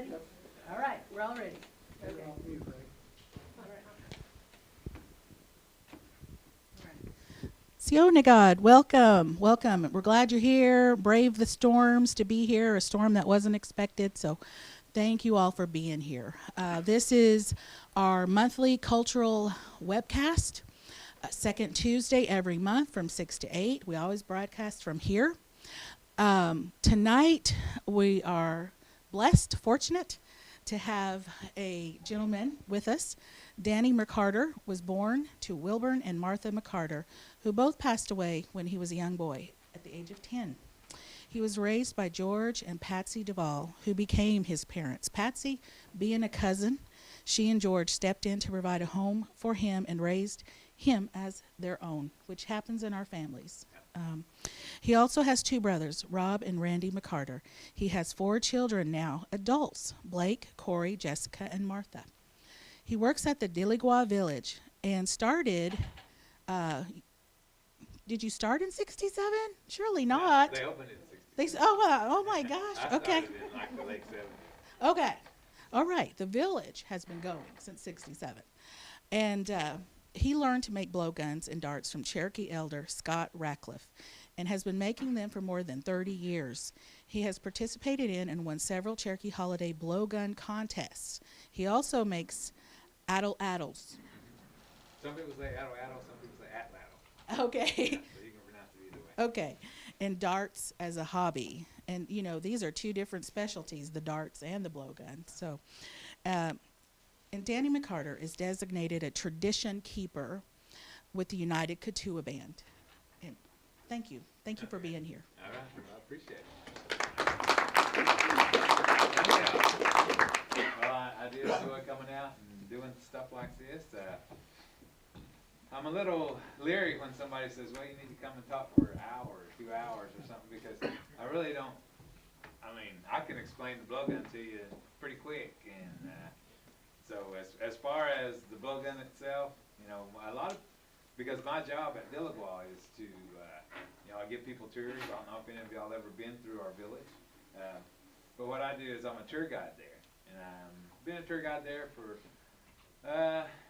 ready? All right, we're all ready. Okay. Sionagad, welcome, welcome. We're glad you're here. Brave the storms to be here, a storm that wasn't expected. So thank you all for being here. This is our monthly cultural webcast, second Tuesday every month from 6 to 8. We always broadcast from here. Tonight we are blessed, fortunate to have a gentleman with us. Danny McCarter was born to Wilburn and Martha McCarter, who both passed away when he was a young boy at the age of 10. He was raised by George and Patsy Duvall, who became his parents. Patsy, being a cousin, she and George stepped in to provide a home for him and raised him as their own, which happens in our families. He also has two brothers, Rob and Randy McCarter. He has 4 children now, adults, Blake, Corey, Jessica, and Martha. He works at the Dilligwa Village and started, did you start in 67? Surely not. They opened it in 67. Oh my gosh, I okay. started in like the late 70s. Okay, all right, the village has been going since 67. And he learned to make blowguns and darts from Cherokee elder Scott Ratcliffe and has been making them for more than 30 years. He has participated in and won several Cherokee holiday blowgun contests. He also makes atlatls. Some people say atlatl, some people say atlatl. Okay. So you can pronounce it either way. Okay. And darts as a hobby. And, you know, these are two different specialties, the darts and the blowgun. So, and Danny McCarter is designated a tradition keeper with the United Katua Band. And thank you. Thank you for being here. All right, I appreciate it. Well, I do enjoy coming out and doing stuff like this. I'm a little leery when somebody says, well, you need to come and talk for an hour or 2 hours or something, because I really don't, I can explain the blowgun to you pretty quick. And so as far as the blowgun itself, you know, because my job at Dilligwa is to, I give people tours. I don't know if any of y'all ever been through our village. But what I do is I'm a tour guide there. And I've been a tour guide there for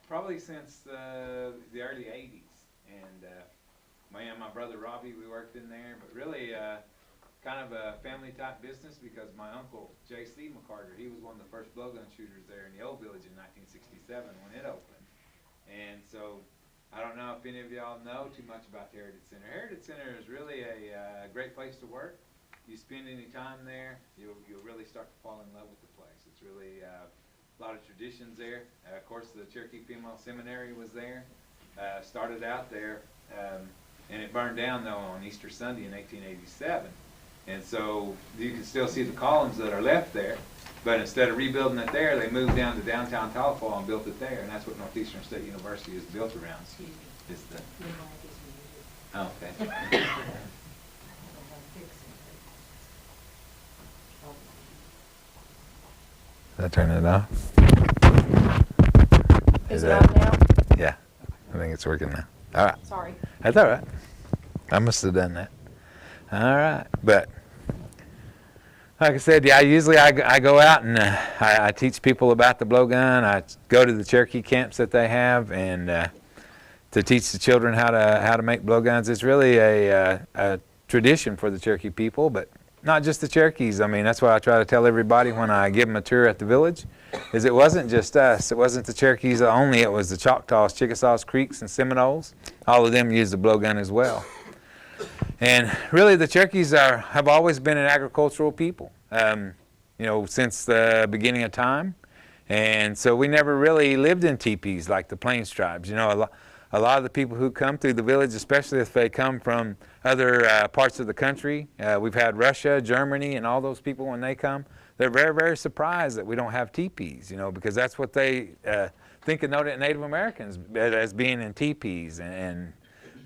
probably since the early 80s. And me and my brother Robbie, we worked in there. But really kind of a family type business, because my uncle, J.C. McCarter, he was one of the first blowgun shooters there in the old village in 1967 when it opened. And so I don't know if any of y'all know too much about the Heritage Center. Heritage Center is really a great place to work. You spend any time there, you'll really start to fall in love with the place. It's really a lot of traditions there. Of course, the Cherokee Female Seminary was there. Started out there, and it burned down, though, on Easter Sunday in 1887. And so you can still see the columns that are left there. But instead of rebuilding it there, they moved down to downtown Talifal and built it there. And that's what Northeastern State University is built around. Excuse me. It's the, Oh, okay. Did I turn it off? Is it on now? Yeah, I think it's working now. All right. Sorry. That's all right. I must have done that. All right. But like I said, yeah, usually I go out and I teach people about the blowgun. I go to the Cherokee camps that they have and to teach the children how to make blowguns. It's really a tradition for the Cherokee people, but not just the Cherokees. I mean, that's why I try to tell everybody when I give them a tour at the village, is it wasn't just us. It wasn't the Cherokees only. It was the Choctaws, Chickasaws, Creeks, and Seminoles. All of them use the blowgun as well. And really, the Cherokees have always been an agricultural people, since the beginning of time. And so we never really lived in teepees like the Plains tribes. You know, a lot of the people who come through the village, especially if they come from other parts of the country, we've had Russia, Germany, and all those people when they come, they're very, very surprised that we don't have teepees, because that's what they think of Native Americans as being in teepees and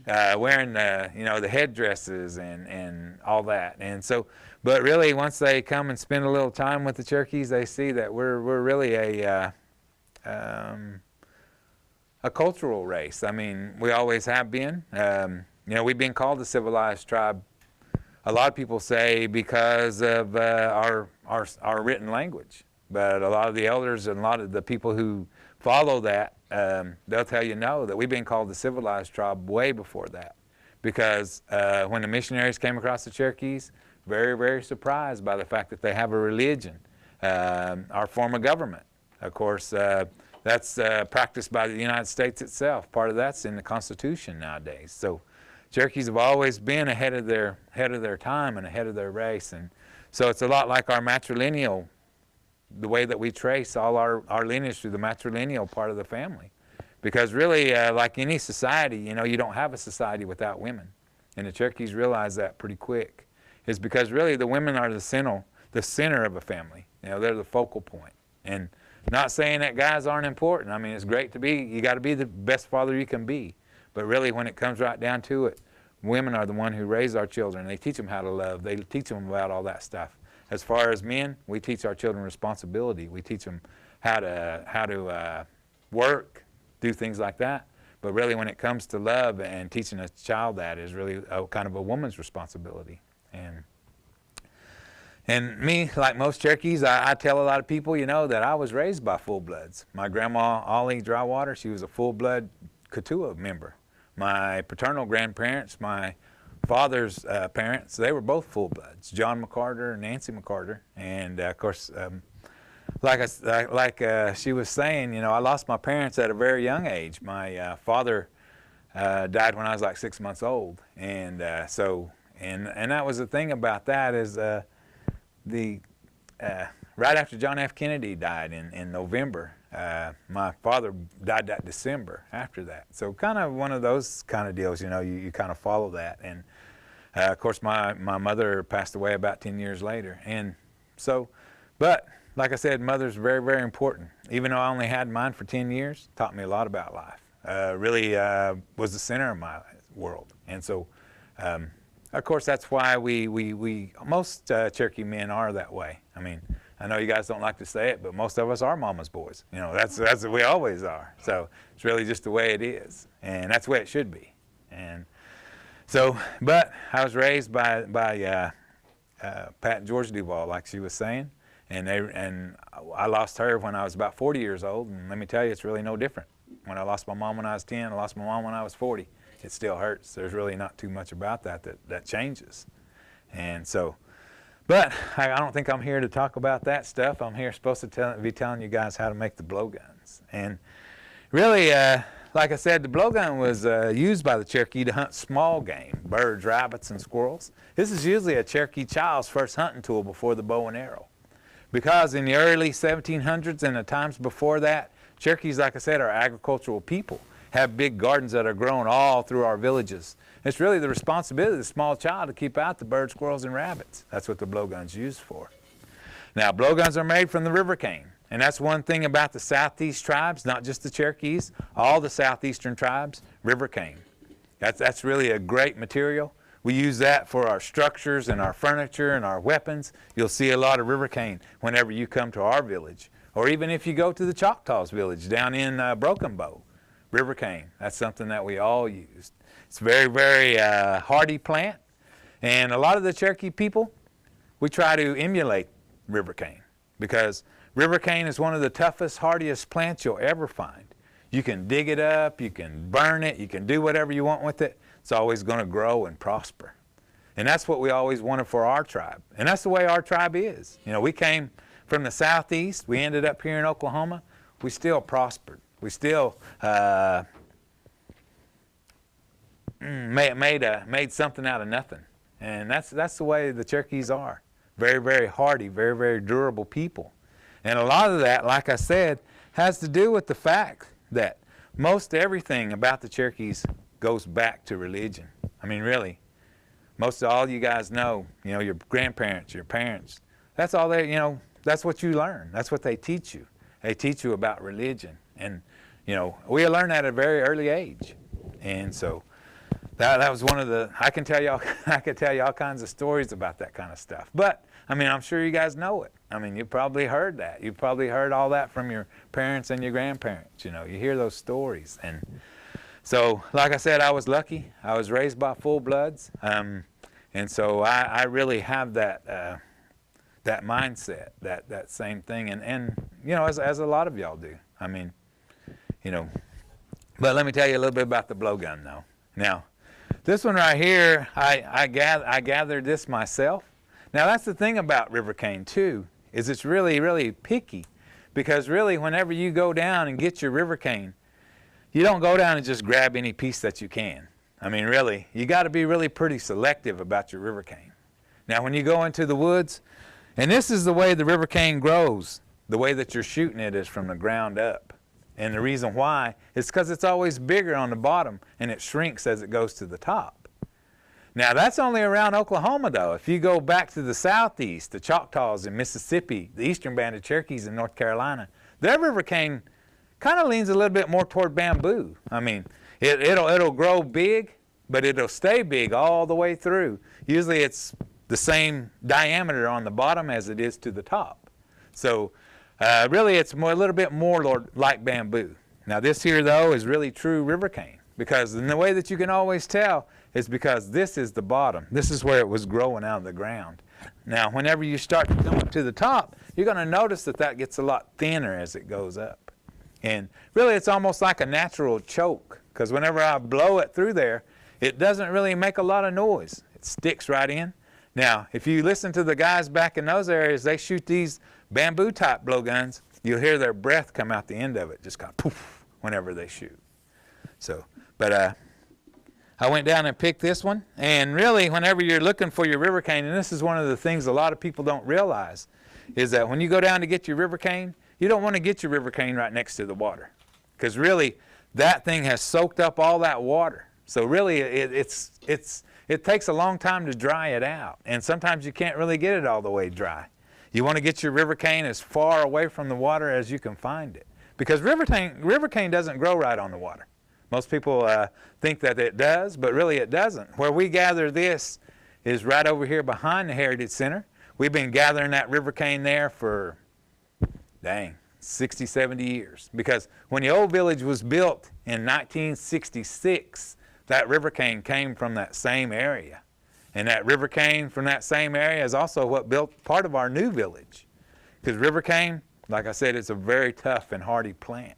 wearing the headdresses and all that. And so, but really, once they come and spend a little time with the Cherokees, they see that we're really a cultural race. I mean, we always have been. We've been called a civilized tribe. A lot of people say because of our written language. But a lot of the elders and a lot of the people who follow that, they'll tell you no, that we've been called the civilized tribe way before that. Because when the missionaries came across the Cherokees, very, very surprised by the fact that they have a religion, our form of government. Of course, that's practiced by the United States itself. Part of that's in the Constitution nowadays. So Cherokees have always been ahead of their time and ahead of their race. And so it's a lot like our matrilineal, the way that we trace all our lineage through the matrilineal part of the family. Because really, like any society, you know, you don't have a society without women. And the Cherokees realize that pretty quick. It's because really the women are the center of a family. You know, they're the focal point. And not saying that guys aren't important. I mean, it's great to be, you got to be the best father you can be. But really, when it comes right down to it, women are the one who raise our children. They teach them how to love. They teach them about all that stuff. As far as men, we teach our children responsibility. We teach them how to work, do things like that. But really, when it comes to love and teaching a child, that is really kind of a woman's responsibility. And me, like most Cherokees, I tell a lot of people, you know, that I was raised by full-bloods. My grandma, Ollie Drywater, she was a full-blood Katua member. My paternal grandparents, my father's parents, they were both full-bloods, John McCarter and Nancy McCarter. And, of course, like she was saying, you know, I lost my parents at a very young age. My father died when I was like 6 months old. And so that was the thing about that is right after John F. Kennedy died in November, my father died that December after that. So kind of one of those kind of deals, you know, you kind of follow that. And of course my mother passed away about 10 years later. And so, but like I said, mother's very, very important. Even though I only had mine for 10 years, taught me a lot about life. Really was the center of my world. And so, of course, that's why most Cherokee men are that way. I mean, I know you guys don't like to say it, but most of us are mama's boys. You know, that's what we always are. So it's really just the way it is, and that's the way it should be. And so, but I was raised by Pat and George Duval, like she was saying, and I lost her when I was about 40 years old, and let me tell you, it's really no different. When I lost my mom when I was 10, I lost my mom when I was 40. It still hurts. There's really not too much about that changes. And so, but I don't think I'm here to talk about that stuff. I'm here supposed to be telling you guys how to make the blowguns. And really, like I said, the blowgun was used by the Cherokee to hunt small game, birds, rabbits, and squirrels. This is usually a Cherokee child's first hunting tool before the bow and arrow. Because in the early 1700s and the times before that, Cherokees, like I said, are agricultural people, have big gardens that are grown all through our villages. It's really the responsibility of the small child to keep out the birds, squirrels, and rabbits. That's what the blowgun's used for. Now, blowguns are made from the river cane. And that's one thing about the Southeast tribes, not just the Cherokees, all the Southeastern tribes, river cane. That's really a great material. We use that for our structures and our furniture and our weapons. You'll see a lot of river cane whenever you come to our village. Or even if you go to the Choctaws village down in Broken Bow, river cane. That's something that we all use. It's a very, very hardy plant. And a lot of the Cherokee people, we try to emulate river cane because river cane is one of the toughest, hardiest plants you'll ever find. You can dig it up, you can burn it, you can do whatever you want with it. It's always going to grow and prosper. And that's what we always wanted for our tribe. And that's the way our tribe is. You know, we came from the Southeast. We ended up here in Oklahoma. We still prospered. We still made something out of nothing. And that's the way the Cherokees are. Very, very hardy, very, very durable people. And a lot of that, like I said, has to do with the fact that most everything about the Cherokees goes back to religion. I mean, really, most of all you guys know, you know, your grandparents, your parents, that's all they, you know, that's what you learn. That's what they teach you. They teach you about religion. And, you know, we learned that at a very early age. And so that was one of the, I could tell you all kinds of stories about that kind of stuff. But, I mean, I'm sure you guys know it. I mean, you probably heard that. You probably heard all that from your parents and your grandparents. You know, you hear those stories. And so, like I said, I was lucky. I was raised by full bloods. And so I really have that that mindset, that same thing, and you know, as a lot of y'all do. I mean, you know, but let me tell you a little bit about the blowgun though. Now, this one right here, I gathered this myself. Now that's the thing about river cane too, is it's really, really picky, because really whenever you go down and get your river cane, you don't go down and just grab any piece that you can. I mean, really, you got to be really pretty selective about your river cane. Now when you go into the woods, and this is the way the river cane grows, the way that you're shooting it is from the ground up. And the reason why is because it's always bigger on the bottom and it shrinks as it goes to the top. Now that's only around Oklahoma though. If you go back to the southeast, the Choctaws in Mississippi, the eastern band of Cherokees in North Carolina, their river cane kind of leans a little bit more toward bamboo. I mean, it'll grow big, but it'll stay big all the way through. Usually it's the same diameter on the bottom as it is to the top. So really it's a little bit more like bamboo. Now this here though is really true river cane, because in the way that you can always tell is because this is the bottom. This is where it was growing out of the ground. Now whenever you start to come up to the top, you're going to notice that gets a lot thinner as it goes up. And really it's almost like a natural choke, because whenever I blow it through there, it doesn't really make a lot of noise. It sticks right in. Now, if you listen to the guys back in those areas, they shoot these bamboo type blowguns, you'll hear their breath come out the end of it, just kind of poof, whenever they shoot. So, but I went down and picked this one, and really whenever you're looking for your river cane, and this is one of the things a lot of people don't realize, is that when you go down to get your river cane, you don't want to get your river cane right next to the water, because really that thing has soaked up all that water. So really it takes a long time to dry it out, and sometimes you can't really get it all the way dry. You want to get your river cane as far away from the water as you can find it, because river cane doesn't grow right on the water. Most people think that it does, but really it doesn't. Where we gather this is right over here behind the Heritage Center. We've been gathering that river cane there for, 60, 70 years, because when the old village was built in 1966, that river cane came from that same area. And that river cane from that same area is also what built part of our new village. Because river cane, like I said, it's a very tough and hardy plant.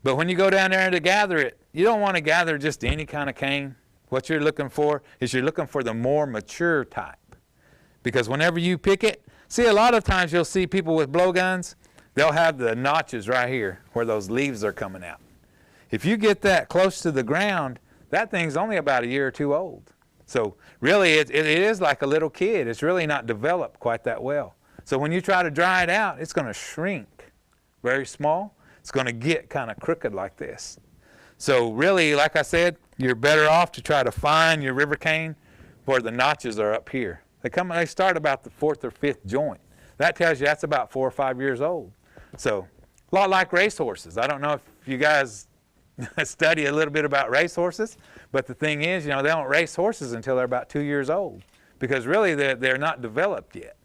But when you go down there to gather it, you don't want to gather just any kind of cane. What you're looking for is you're looking for the more mature type. Because whenever you pick it, see, a lot of times you'll see people with blowguns, they'll have the notches right here where those leaves are coming out. If you get that close to the ground, that thing's only about a year or two old. So really it is like a little kid. It's really not developed quite that well. So when you try to dry it out, it's going to shrink very small. It's going to get kind of crooked like this. So really, like I said, you're better off to try to find your river cane where the notches are up here. They start about the 4th or 5th joint. That tells you that's about 4 or 5 years old. So a lot like racehorses. I don't know if you guys study a little bit about racehorses, but the thing is, they don't race horses until they're about 2 years old, because really they're not developed yet.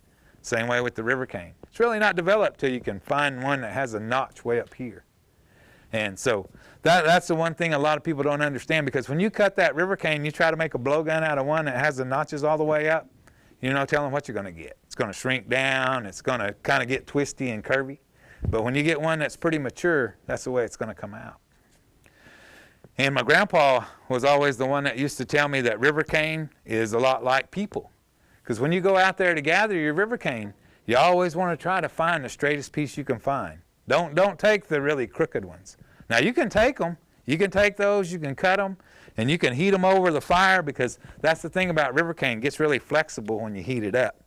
Same way with the river cane. It's really not developed till you can find one that has a notch way up here. And so that's the one thing a lot of people don't understand, because when you cut that river cane, you try to make a blowgun out of one that has the notches all the way up, you're not telling what you're going to get. It's going to shrink down. It's going to kind of get twisty and curvy. But when you get one that's pretty mature, that's the way it's going to come out. And my grandpa was always the one that used to tell me that river cane is a lot like people. Because when you go out there to gather your river cane, you always want to try to find the straightest piece you can find. Don't take the really crooked ones. Now you can take them. You can take those, you can cut them, and you can heat them over the fire, because that's the thing about river cane. It gets really flexible when you heat it up.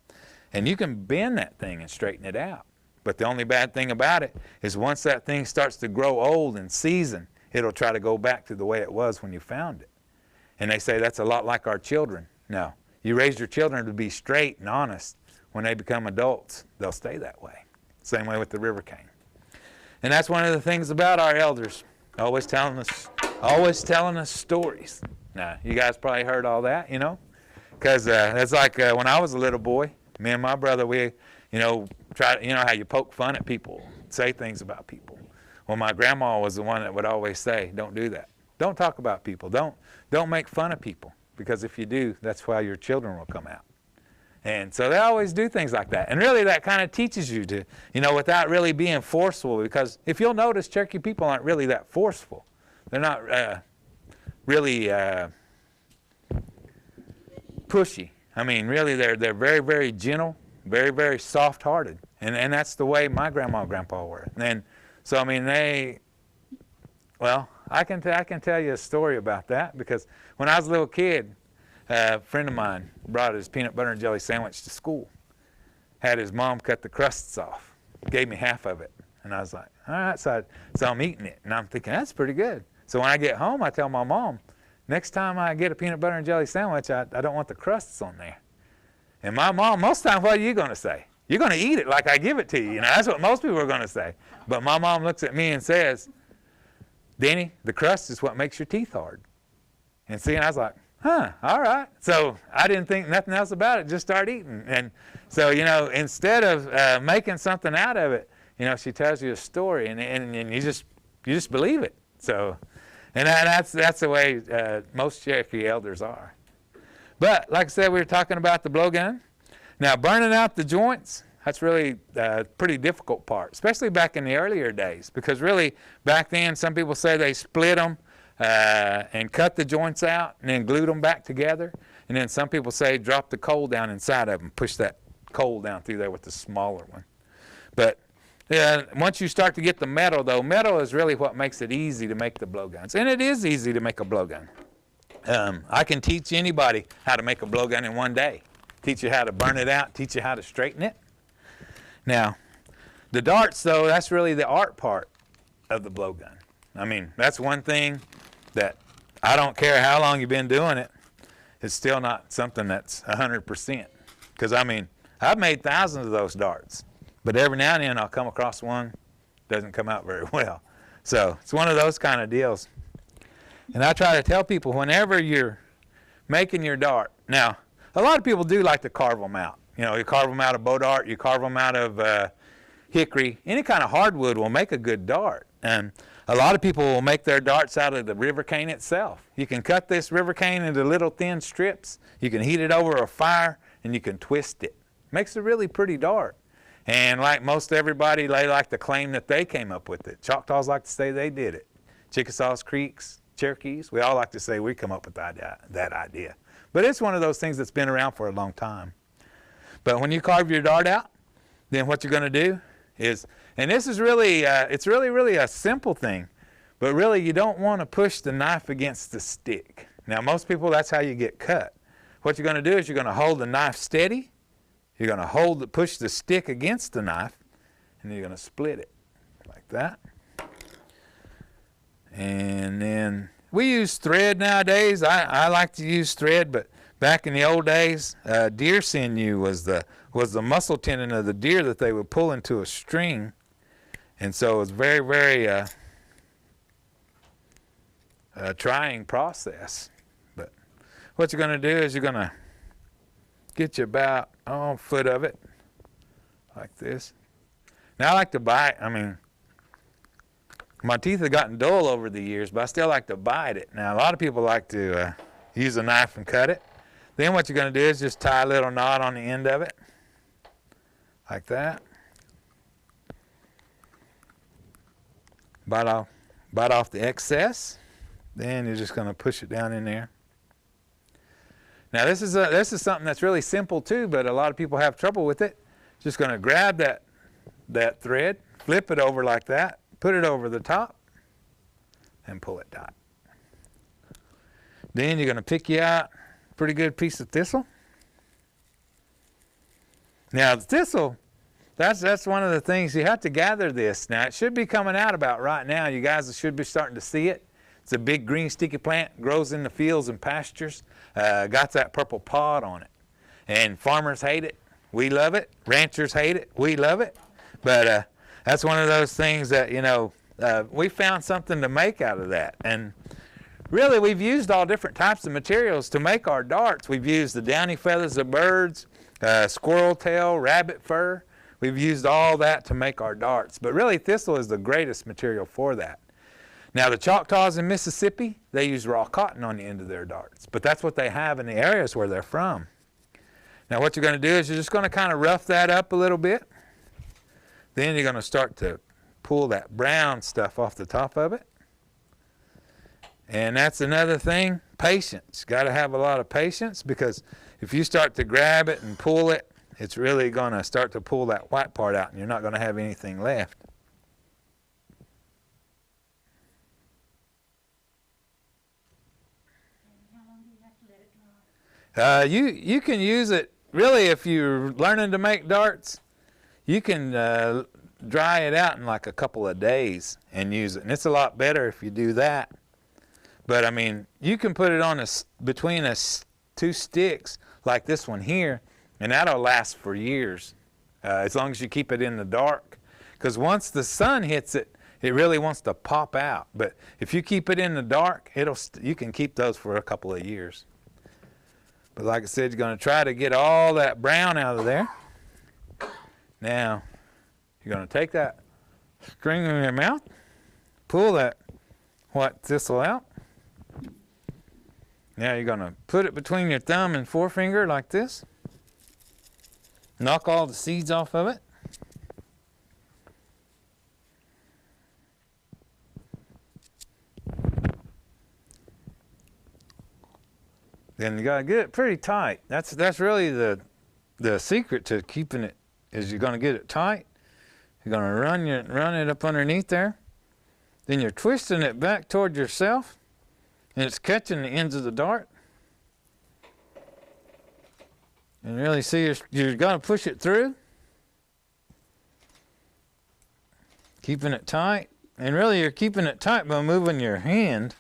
And you can bend that thing and straighten it out. But the only bad thing about it is once that thing starts to grow old and seasoned, it'll try to go back to the way it was when you found it. And they say that's a lot like our children. No, you raise your children to be straight and honest. When they become adults, they'll stay that way. Same way with the river cane. And that's one of the things about our elders, always telling us stories. Now, you guys probably heard all that, because that's like when I was a little boy, me and my brother, we, try, how you poke fun at people, say things about people. Well, my grandma was the one that would always say, don't do that. Don't talk about people. Don't make fun of people, because if you do, that's why your children will come out. And so they always do things like that. And really that kind of teaches you to, without really being forceful, because if you'll notice, Cherokee people aren't really that forceful. They're not really pushy. I mean, really they're very, very gentle, very, very soft-hearted. And that's the way my grandma and grandpa were. And so, I mean, I can tell you a story about that, because when I was a little kid, a friend of mine brought his peanut butter and jelly sandwich to school. Had his mom cut the crusts off. Gave me half of it. And I was like, all right, so I'm eating it. And I'm thinking, that's pretty good. So when I get home, I tell my mom, next time I get a peanut butter and jelly sandwich, I don't want the crusts on there. And my mom, most times, what are you going to say? You're going to eat it like I give it to you. That's what most people are going to say. But my mom looks at me and says, Denny, the crust is what makes your teeth hard. And see, and I was like, all right. So I didn't think nothing else about it, just start eating. And so, instead of making something out of it, she tells you a story, and you just believe it. So, and that's the way most Cherokee elders are. But like I said, we were talking about the blowgun. Now, burning out the joints, that's really a pretty difficult part, especially back in the earlier days, because really back then some people say they split them and cut the joints out and then glued them back together. And then some people say drop the coal down inside of them, push that coal down through there with the smaller one. But once you start to get the metal, though, metal is really what makes it easy to make the blowguns. And it is easy to make a blowgun. I can teach anybody how to make a blowgun in one day. Teach you how to burn it out, teach you how to straighten it. Now, the darts, though, that's really the art part of the blowgun. I mean, that's one thing that I don't care how long you've been doing it, it's still not something that's 100%. Because, I mean, I've made thousands of those darts, but every now and then I'll come across one that doesn't come out very well. So it's one of those kind of deals. And I try to tell people whenever you're making your dart, now, a lot of people do like to carve them out. You carve them out of bow dart, you carve them out of hickory. Any kind of hardwood will make a good dart. And a lot of people will make their darts out of the river cane itself. You can cut this river cane into little thin strips. You can heat it over a fire, and you can twist it. Makes a really pretty dart. And like most everybody, they like to claim that they came up with it. Choctaws like to say they did it. Chickasaws, Creeks, Cherokees, we all like to say we come up with that idea. But it's one of those things that's been around for a long time. But when you carve your dart out, then what you're going to do is, and this is really, it's really a simple thing, but really you don't want to push the knife against the stick. Now most people, that's how you get cut. What you're going to do is you're going to hold the knife steady, you're going to push the stick against the knife, and you're going to split it like that. And then we use thread nowadays. I like to use thread, but back in the old days, deer sinew was the muscle tendon of the deer that they would pull into a string, and so it was very, very trying process. But what you're going to do is you're going to get you about a foot of it, like this. Now I like to bite. I mean, my teeth have gotten dull over the years, but I still like to bite it. Now, a lot of people like to use a knife and cut it. Then what you're going to do is just tie a little knot on the end of it, like that. Bite off the excess. Then you're just going to push it down in there. Now, this is something that's really simple too, but a lot of people have trouble with it. Just going to grab that thread, flip it over like that, put it over the top, and pull it tight. Then you're going to pick you out a pretty good piece of thistle. Now the thistle, that's one of the things, you have to gather this. Now it should be coming out about right now. You guys should be starting to see it. It's a big green sticky plant, grows in the fields and pastures, got that purple pod on it. And farmers hate it. We love it. Ranchers hate it. We love it. But that's one of those things that, we found something to make out of that. And really, we've used all different types of materials to make our darts. We've used the downy feathers of birds, squirrel tail, rabbit fur. We've used all that to make our darts. But really, thistle is the greatest material for that. Now, the Choctaws in Mississippi, they use raw cotton on the end of their darts. But that's what they have in the areas where they're from. Now what you're going to do is you're just going to kind of rough that up a little bit. Then you're going to start to pull that brown stuff off the top of it. And that's another thing, patience. Got to have a lot of patience, because if you start to grab it and pull it, it's really going to start to pull that white part out, and you're not going to have anything left. How long do you have to let it dry? You can use it, really, if you're learning to make darts, you can dry it out in like a couple of days and use it. And it's a lot better if you do that. But I mean, you can put it on between two sticks like this one here, and that'll last for years, as long as you keep it in the dark. Because once the sun hits it, it really wants to pop out. But if you keep it in the dark, you can keep those for a couple of years. But like I said, you're going to try to get all that brown out of there. Now, you're going to take that string in your mouth, pull that white thistle out. Now you're going to put it between your thumb and forefinger like this. Knock all the seeds off of it. Then you got to get it pretty tight. That's really the secret to keeping it, is you're going to get it tight. You're going to run it up underneath there. Then you're twisting it back toward yourself, and it's catching the ends of the dart. And really see, you're going to push it through, keeping it tight. And really you're keeping it tight by moving your hand.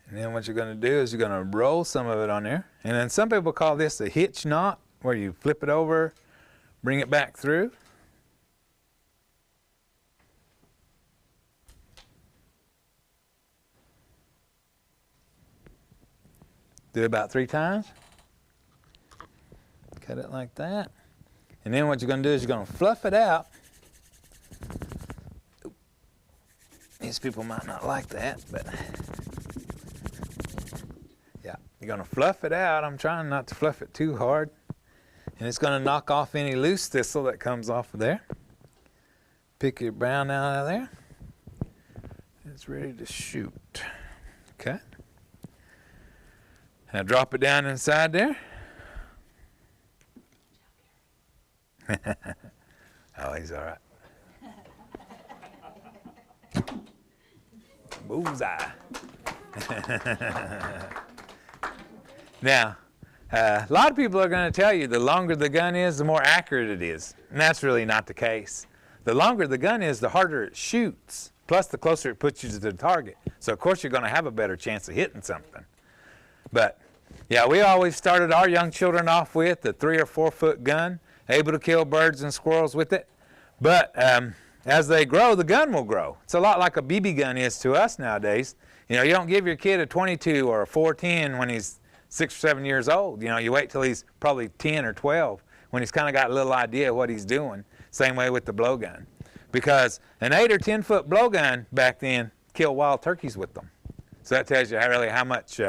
And then what you're going to do is you're going to roll some of it on there. And then some people call this a hitch knot, where you flip it over, bring it back through. Do it about 3 times. Cut it like that. And then what you're going to do is you're going to fluff it out. These people might not like that, but yeah, you're going to fluff it out. I'm trying not to fluff it too hard. And it's going to knock off any loose thistle that comes off of there. Pick your brown out of there. It's ready to shoot. Okay. Now drop it down inside there. Oh, he's all right. Bullseye. Now, a lot of people are going to tell you the longer the gun is, the more accurate it is. And that's really not the case. The longer the gun is, the harder it shoots. Plus, the closer it puts you to the target. So, of course, you're going to have a better chance of hitting something. But, yeah, we always started our young children off with a 3 or 4 foot gun, able to kill birds and squirrels with it. But as they grow, the gun will grow. It's a lot like a BB gun is to us nowadays. You know, you don't give your kid a 22 or a 410 when he's 6 or 7 years old. You know, you wait till he's probably 10 or 12 when he's kind of got a little idea of what he's doing. Same way with the blowgun. Because an 8 or 10 foot blowgun back then killed wild turkeys with them. So that tells you really how much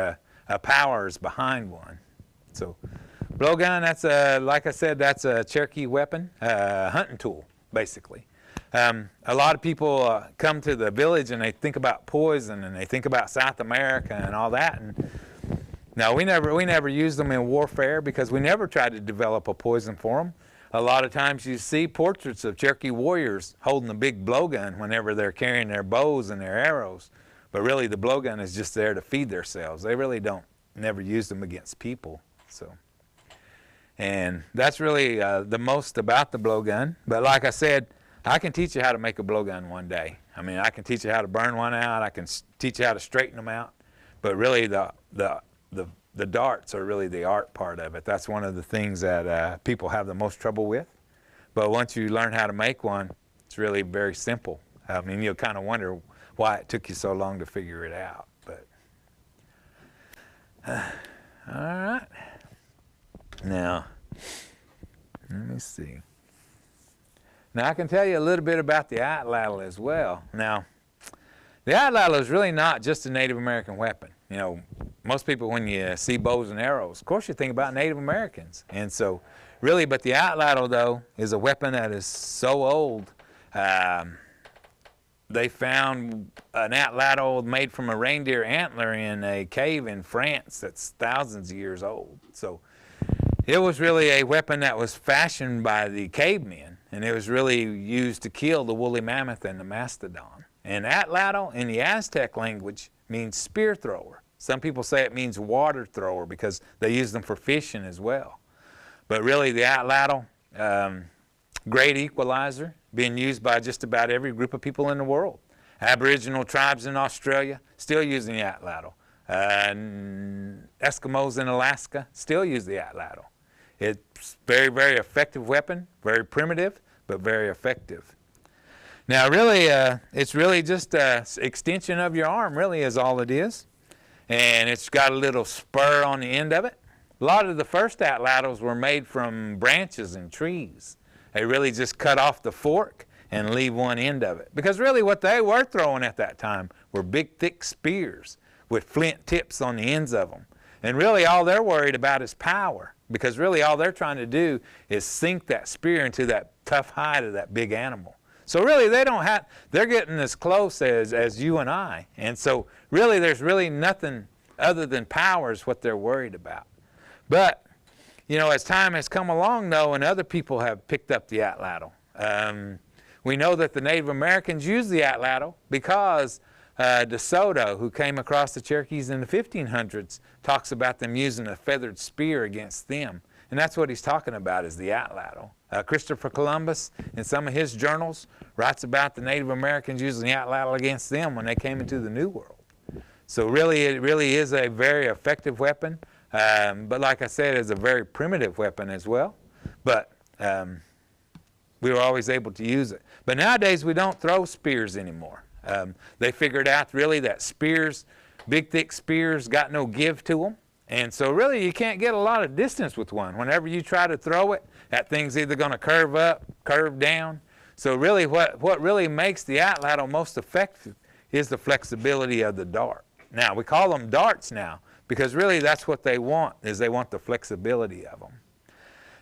power is behind one. So blowgun, that's like I said, that's a Cherokee weapon, hunting tool, basically. A lot of people come to the village and they think about poison and they think about South America and all that. And no, we never used them in warfare because we never tried to develop a poison for them. A lot of times you see portraits of Cherokee warriors holding a big blowgun whenever they're carrying their bows and their arrows. But really the blowgun is just there to feed themselves. They really never use them against people. So, and that's really the most about the blowgun. But like I said, I can teach you how to make a blowgun one day. I mean, I can teach you how to burn one out. I can teach you how to straighten them out. But really the darts are really the art part of it. That's one of the things that people have the most trouble with. But once you learn how to make one, it's really very simple. I mean, you'll kind of wonder why it took you so long to figure it out. But all right. Now, let me see. Now I can tell you a little bit about the atlatl as well. Now, the atlatl is really not just a Native American weapon. You know, most people when you see bows and arrows, of course you think about Native Americans. And so really, but the atlatl though is a weapon that is so old. They found an atlatl made from a reindeer antler in a cave in France that's thousands of years old. So it was really a weapon that was fashioned by the cavemen, and it was really used to kill the woolly mammoth and the mastodon. And atlatl in the Aztec language means spear thrower. Some people say it means water thrower because they use them for fishing as well. But really the atlatl, great equalizer, being used by just about every group of people in the world. Aboriginal tribes in Australia still using the atlatl. Eskimos in Alaska still use the atlatl. It's very, very effective weapon, very primitive, but very effective. Now really, it's really just an extension of your arm, really is all it is. And it's got a little spur on the end of it. A lot of the first atlatls were made from branches and trees. They really just cut off the fork and leave one end of it. Because really what they were throwing at that time were big thick spears with flint tips on the ends of them. And really all they're worried about is power. Because really all they're trying to do is sink that spear into that tough hide of that big animal. So really they're getting as close as you and I. And so really there's really nothing other than power is what they're worried about. But you know, as time has come along, though, and other people have picked up the atlatl, we know that the Native Americans used the atlatl because DeSoto, who came across the Cherokees in the 1500s, talks about them using a feathered spear against them. And that's what he's talking about is the atlatl. Christopher Columbus, in some of his journals, writes about the Native Americans using the atlatl against them when they came into the New World. So really, it really is a very effective weapon. But like I said, it's a very primitive weapon as well. But we were always able to use it. But nowadays we don't throw spears anymore. They figured out really that spears, big thick spears, got no give to them. And so really you can't get a lot of distance with one. Whenever you try to throw it, that thing's either going to curve up, curve down. So really what really makes the atlatl most effective is the flexibility of the dart. Now we call them darts now, because really that's what they want, is they want the flexibility of them.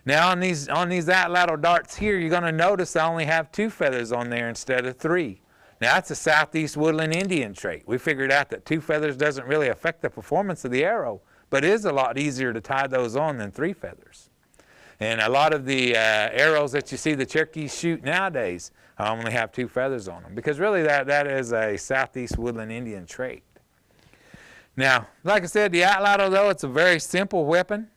Now on these atlatl darts here, you're going to notice I only have 2 feathers on there instead of 3. Now that's a southeast woodland Indian trait. We figured out that 2 feathers doesn't really affect the performance of the arrow, but it is a lot easier to tie those on than 3 feathers. And a lot of the arrows that you see the Cherokees shoot nowadays only have 2 feathers on them, because really that is a southeast woodland Indian trait. Now, like I said, the atlatl, though, it's a very simple weapon.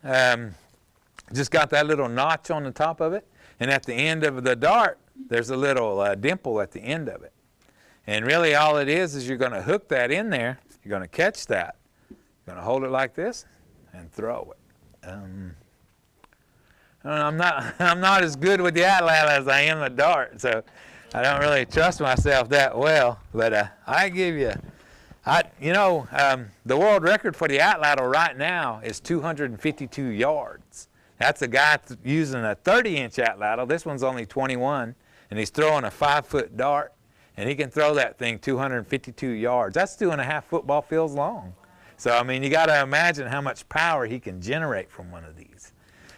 Just got that little notch on the top of it. And at the end of the dart, there's a little dimple at the end of it. And really all it is you're going to hook that in there. You're going to catch that. You're going to hold it like this and throw it. I'm not as good with the atlatl as I am the dart, so I don't really trust myself that well. But I give you... the world record for the atlatl right now is 252 yards. That's a guy using a 30-inch atlatl. This one's only 21, and he's throwing a 5-foot dart, and he can throw that thing 252 yards. That's 2.5 football fields long. So, I mean, you got to imagine how much power he can generate from one of these.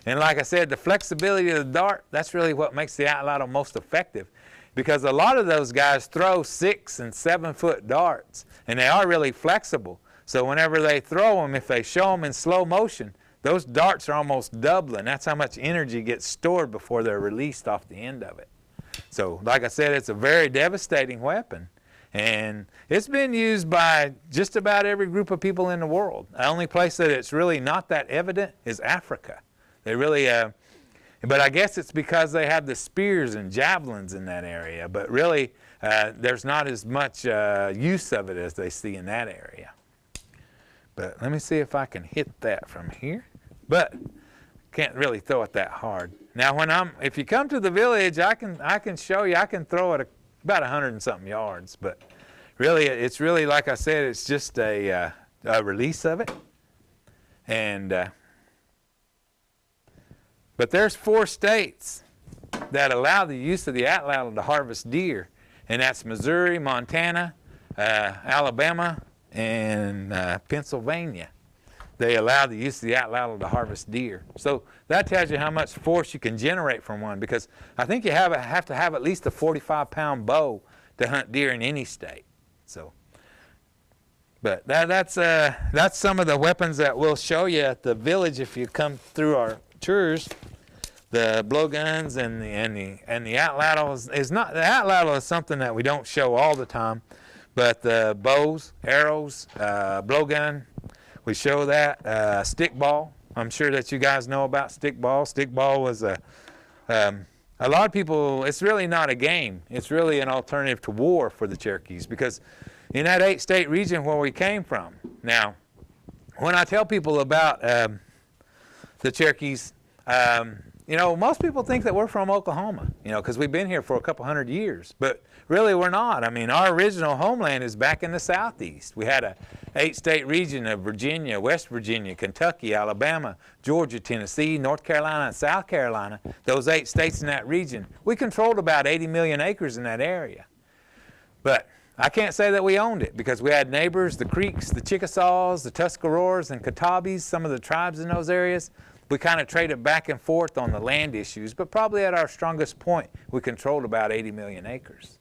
And like I said, the flexibility of the dart, that's really what makes the atlatl most effective. Because a lot of those guys throw 6- and 7-foot darts, and they are really flexible. So whenever they throw them, if they show them in slow motion, those darts are almost doubling. That's how much energy gets stored before they're released off the end of it. So like I said, it's a very devastating weapon. And it's been used by just about every group of people in the world. The only place that it's really not that evident is Africa. They really... But I guess it's because they have the spears and javelins in that area. But really, there's not as much use of it as they see in that area. But let me see if I can hit that from here. But can't really throw it that hard. Now, if you come to the village, I can show you. I can throw it about 100 and something yards. But really, it's really, like I said, it's just a release of it. And... But there's 4 states that allow the use of the atlatl to harvest deer, and that's Missouri, Montana, Alabama, and Pennsylvania. They allow the use of the atlatl to harvest deer. So that tells you how much force you can generate from one, because I think you have to have at least a 45-pound bow to hunt deer in any state. So, but that's some of the weapons that we'll show you at the village if you come through our tours. The blowguns and the atlatl is not, the atlatl is something that we don't show all the time, but the bows, arrows, blowgun, we show that. Stickball, I'm sure that you guys know about stickball. Stickball was a lot of people, it's really not a game. It's really an alternative to war for the Cherokees, because in that 8-state region where we came from. Now, when I tell people about the Cherokees, you know, most people think that we're from Oklahoma, you know, because we've been here for a couple hundred years. But really, we're not. I mean, our original homeland is back in the southeast. We had a 8-state region of Virginia, West Virginia, Kentucky, Alabama, Georgia, Tennessee, North Carolina, and South Carolina. Those 8 states in that region. We controlled about 80 million acres in that area. But I can't say that we owned it, because we had neighbors, the Creeks, the Chickasaws, the Tuscaroras, and Catawbas, some of the tribes in those areas. We kind of traded back and forth on the land issues, but probably at our strongest point, we controlled about 80 million acres.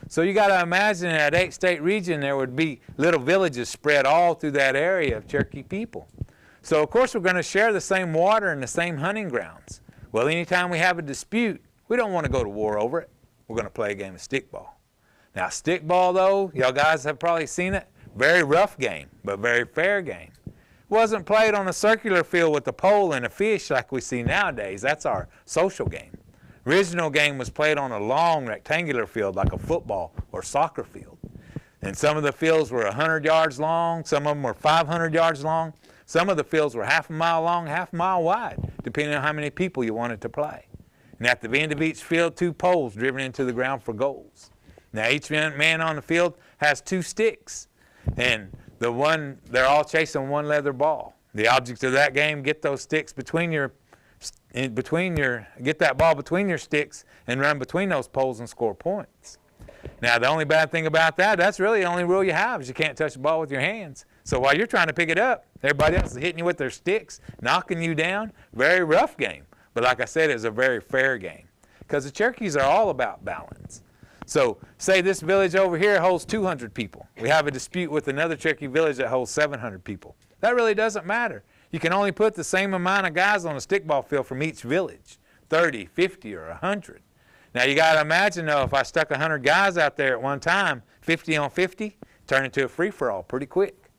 So you got to imagine in that 8-state region, there would be little villages spread all through that area of Cherokee people. So of course, we're going to share the same water and the same hunting grounds. Well, anytime we have a dispute, we don't want to go to war over it. We're going to play a game of stickball. Now, stickball, though, y'all guys have probably seen it. Very rough game, but very fair game. Wasn't played on a circular field with a pole and a fish like we see nowadays. That's our social game. Original game was played on a long rectangular field like a football or soccer field. And some of the fields were 100 yards long, some of them were 500 yards long. Some of the fields were half a mile long, half a mile wide, depending on how many people you wanted to play. And at the end of each field, 2 poles driven into the ground for goals. Now each man on the field has 2 sticks, and they're all chasing one leather ball. The object of that game, get those sticks get that ball between your sticks and run between those poles and score points. Now the only bad thing about that, that's really the only rule you have, is you can't touch the ball with your hands. So while you're trying to pick it up, everybody else is hitting you with their sticks, knocking you down. Very rough game. But like I said, it's a very fair game, because the Cherokees are all about balance. So say this village over here holds 200 people. We have a dispute with another Cherokee village that holds 700 people. That really doesn't matter. You can only put the same amount of guys on a stickball field from each village, 30, 50, or 100. Now you got to imagine, though, if I stuck 100 guys out there at one time, 50 on 50, turn into a free-for-all pretty quick.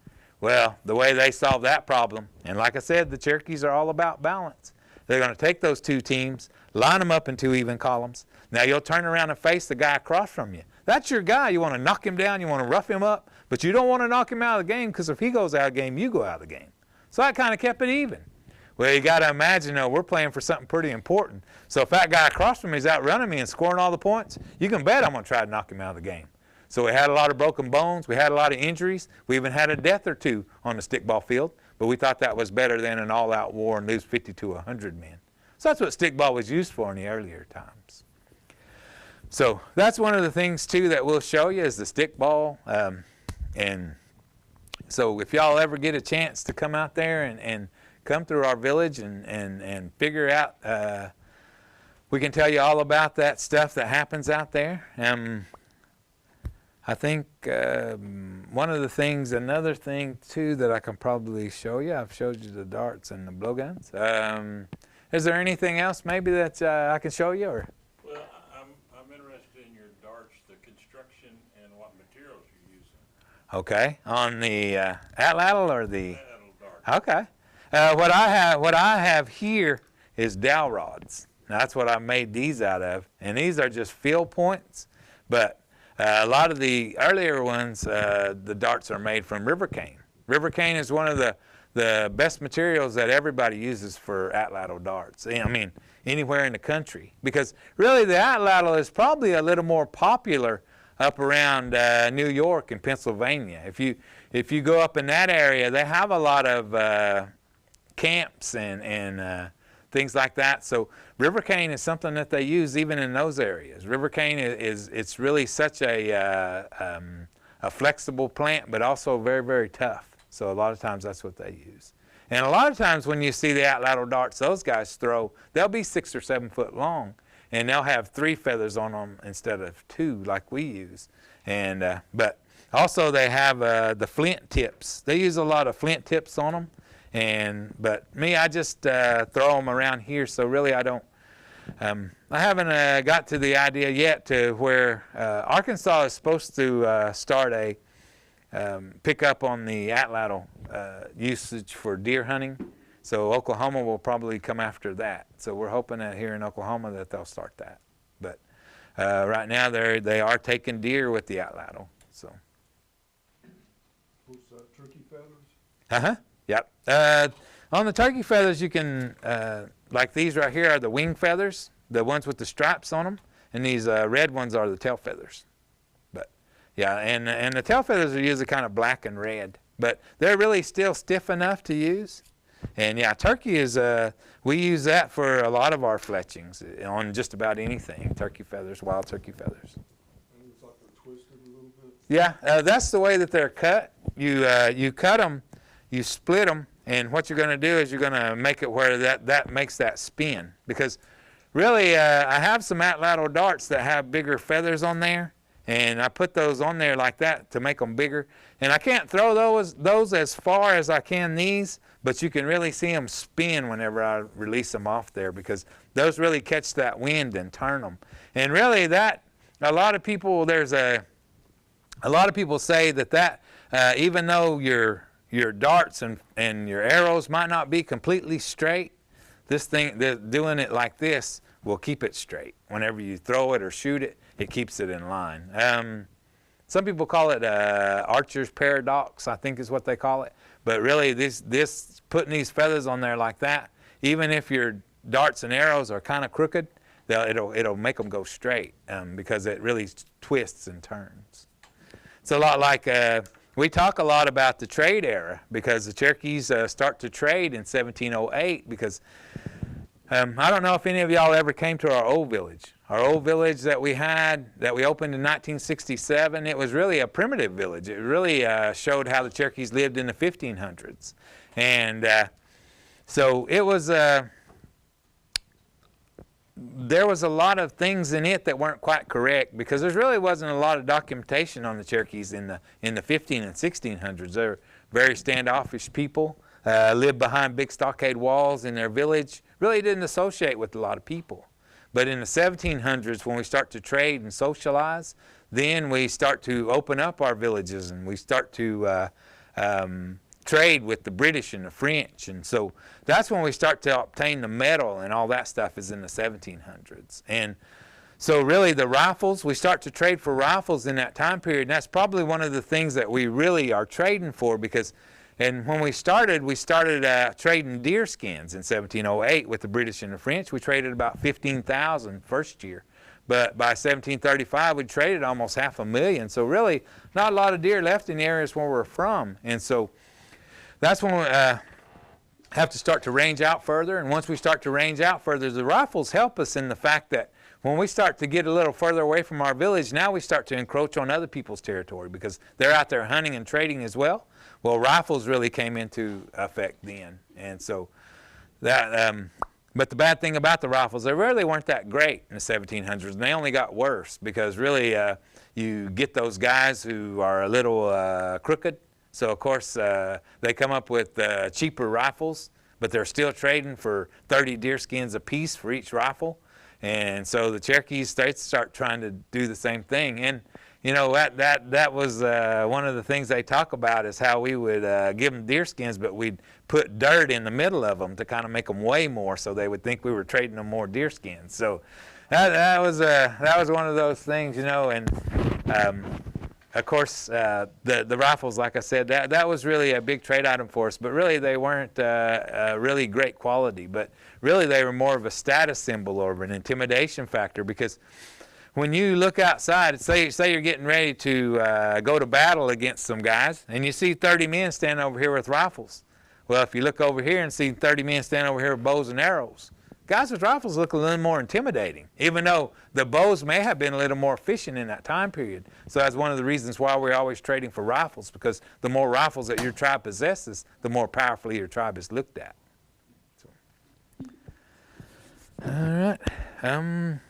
Well, the way they solve that problem, and like I said, the Cherokees are all about balance. They're going to take those 2 teams, line them up in 2 even columns. Now you'll turn around and face the guy across from you. That's your guy. You want to knock him down, you want to rough him up, but you don't want to knock him out of the game, because if he goes out of the game, you go out of the game. So that kind of kept it even. Well, you got to imagine, though, we're playing for something pretty important. So if that guy across from me is outrunning me and scoring all the points, you can bet I'm going to try to knock him out of the game. So we had a lot of broken bones. We had a lot of injuries. We even had a death or 2 on the stickball field, but we thought that was better than an all-out war and lose 50 to 100 men. So that's what stickball was used for in the earlier times. So that's one of the things, too, that we'll show you is the stickball. And so if y'all ever get a chance to come out there and come through our village and figure out, we can tell you all about that stuff that happens out there. I think one of the things, another thing, too, that I can probably show you, I've showed you the darts and the blowguns. Is there anything else maybe that I can show you? Or? Well, I'm interested in your darts, the construction, and what materials you're using. Okay, on the atlatl or the? Atlatl darts. Okay, what I have here is dowel rods. Now, that's what I made these out of, and these are just field points. But a lot of the earlier ones, the darts are made from river cane. River cane is one of the best materials that everybody uses for atlatl darts. I mean, anywhere in the country. Because really the atlatl is probably a little more popular up around New York and Pennsylvania. If you go up in that area, they have a lot of camps and things like that. So river cane is something that they use even in those areas. River cane it's really such a flexible plant, but also very, very tough. So a lot of times that's what they use. And a lot of times when you see the atlatl darts those guys throw, they'll be 6 or 7 foot long, and they'll have 3 feathers on them instead of 2 like we use. And but also they have the flint tips. They use a lot of flint tips on them. But me, I just throw them around here. So really, I don't. I haven't got to the idea yet to where Arkansas is supposed to start a pick up on the atlatl usage for deer hunting. So Oklahoma will probably come after that. So we're hoping that here in Oklahoma that they'll start that. But right now they are taking deer with the atlatl. So. Those turkey feathers? Uh-huh. Yep. On the turkey feathers, you can, like these right here are the wing feathers, the ones with the stripes on them, and these red ones are the tail feathers. But yeah, and the tail feathers are usually kind of black and red, but they're really still stiff enough to use. And yeah, turkey is, we use that for a lot of our fletchings on just about anything. Turkey feathers, wild turkey feathers. And it's like they're twisted a little bit? Yeah, that's the way that they're cut. You cut them, you split them, and what you're going to do is you're going to make it where that makes that spin. Because really, I have some atlatl darts that have bigger feathers on there, and I put those on there like that to make them bigger. And I can't throw those as far as I can these, but you can really see them spin whenever I release them off there, because those really catch that wind and turn them. And really, a lot of people say that even though your darts and your arrows might not be completely straight, this thing, doing it like this will keep it straight. Whenever you throw it or shoot it, it keeps it in line. Some people call it archer's paradox, I think is what they call it. But really, this putting these feathers on there like that, even if your darts and arrows are kind of crooked, it'll make them go straight because it really twists and turns. It's a lot like we talk a lot about the trade era, because the Cherokees start to trade in 1708, because I don't know if any of y'all ever came to our old village. Our old village that we opened in 1967, it was really a primitive village. It really showed how the Cherokees lived in the 1500s. And so it was, there was a lot of things in it that weren't quite correct, because there really wasn't a lot of documentation on the Cherokees in the 15 and 1600s. They were very standoffish people, lived behind big stockade walls in their village, really didn't associate with a lot of people. But in the 1700s, when we start to trade and socialize, then we start to open up our villages, and we start to trade with the British and the French. And so that's when we start to obtain the metal, and all that stuff is in the 1700s. And so really the rifles, we start to trade for rifles in that time period. And that's probably one of the things that we really are trading for, because when we started trading deer skins in 1708 with the British and the French. We traded about 15,000 first year. But by 1735, we traded almost 500,000. So really, not a lot of deer left in the areas where we're from. And so that's when we have to start to range out further. And once we start to range out further, the rifles help us in the fact that when we start to get a little further away from our village, now we start to encroach on other people's territory, because they're out there hunting and trading as well. Well, rifles really came into effect then. And so that, but the bad thing about the rifles, they really weren't that great in the 1700s. And they only got worse, because really you get those guys who are a little crooked. So of course they come up with cheaper rifles, but they're still trading for 30 deer skins a piece for each rifle. And so the Cherokees start trying to do the same thing. And you know, that was one of the things they talk about, is how we would give them deer skins, but we'd put dirt in the middle of them to kind of make them weigh more, so they would think we were trading them more deer skins. So that was one of those things, you know. And of course, the rifles, like I said, that was really a big trade item for us. But really, they weren't really great quality. But really, they were more of a status symbol or an intimidation factor, because when you look outside, say you're getting ready to go to battle against some guys, and you see 30 men standing over here with rifles. Well, if you look over here and see 30 men standing over here with bows and arrows, guys with rifles look a little more intimidating, even though the bows may have been a little more efficient in that time period. So that's one of the reasons why we're always trading for rifles, because the more rifles that your tribe possesses, the more powerfully your tribe is looked at. So. All right.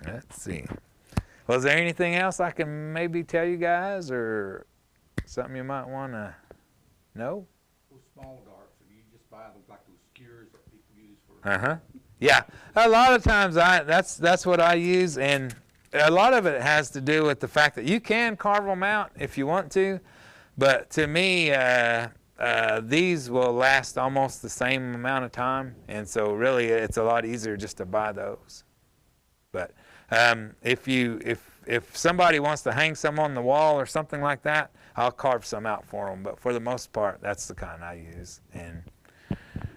Let's see. Was there anything else I can maybe tell you guys, or something you might want to know? Those small darts, and you just buy them like those skewers that people use for. Yeah. A lot of times that's what I use, and a lot of it has to do with the fact that you can carve them out if you want to, but to me, these will last almost the same amount of time, and so really it's a lot easier just to buy those. But if somebody wants to hang some on the wall or something like that, I'll carve some out for them. But for the most part, that's the kind I use. And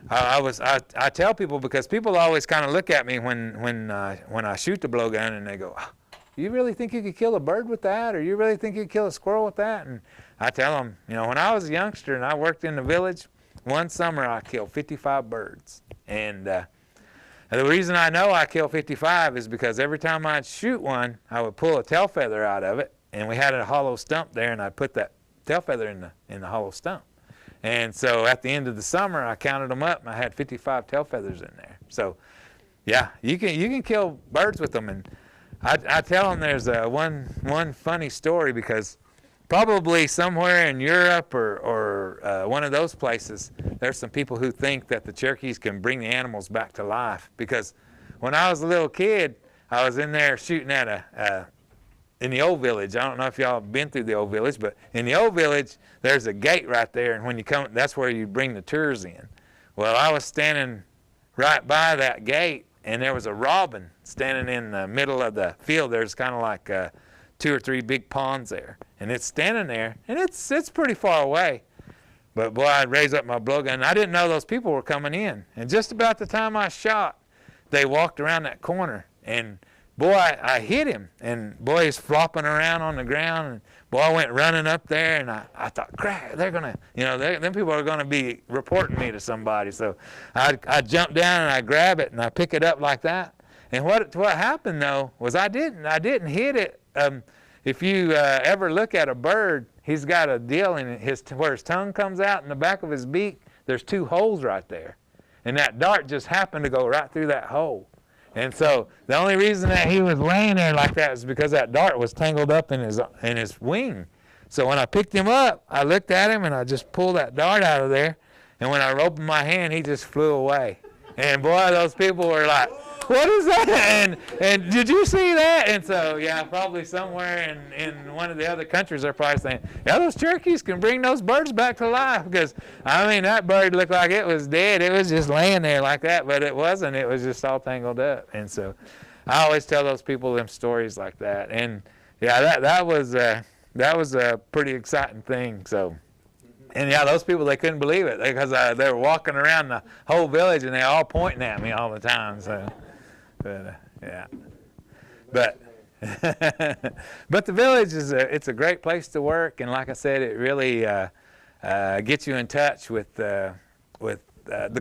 I tell people, because people always kind of look at me when I shoot the blowgun, and they go, oh, "You really think you could kill a bird with that, or you really think you could kill a squirrel with that?" And I tell them, when I was a youngster and I worked in the village, one summer I killed 55 birds. And the reason I know I killed 55 is because every time I'd shoot one, I would pull a tail feather out of it, and we had a hollow stump there, and I'd put that tail feather in the hollow stump. And so at the end of the summer, I counted them up, and I had 55 tail feathers in there. So, yeah, you can kill birds with them. And I tell them there's one funny story, because probably somewhere in Europe or one of those places, there's some people who think that the Cherokees can bring the animals back to life. Because when I was a little kid, I was in there shooting at in the old village. I don't know if y'all have been through the old village, but in the old village, there's a gate right there, and when you come, that's where you bring the tours in. Well, I was standing right by that gate, and there was a robin standing in the middle of the field. There's kind of like 2 or 3 big ponds there, and it's standing there, and it's pretty far away. But boy, I'd raise up my blowgun, and I didn't know those people were coming in. And just about the time I shot, they walked around that corner, and boy, I hit him, and boy, he's flopping around on the ground, and boy, I went running up there, and I thought, crap, they're gonna, them people are gonna be reporting me to somebody. So I jumped down and I grab it and I pick it up like that. And what happened though was I didn't hit it. If you ever look at a bird, he's got a deal in where his tongue comes out in the back of his beak. There's 2 holes right there, and that dart just happened to go right through that hole. And so the only reason that he was laying there like that is because that dart was tangled up in his wing. So when I picked him up, I looked at him and I just pulled that dart out of there. And when I opened my hand, he just flew away. And boy, those people were like, "What is that?" And did you see that? And so, yeah, probably somewhere in one of the other countries, they're probably saying, "Yeah, those Cherokees can bring those birds back to life." Because, I mean, that bird looked like it was dead. It was just laying there like that, but it wasn't. It was just all tangled up. And so I always tell those people them stories like that. And, yeah, that was a pretty exciting thing. So. And yeah, those people, they couldn't believe it because they were walking around the whole village and they all pointing at me all the time. So, but yeah, but but the village it's a great place to work, and like I said, it really gets you in touch with the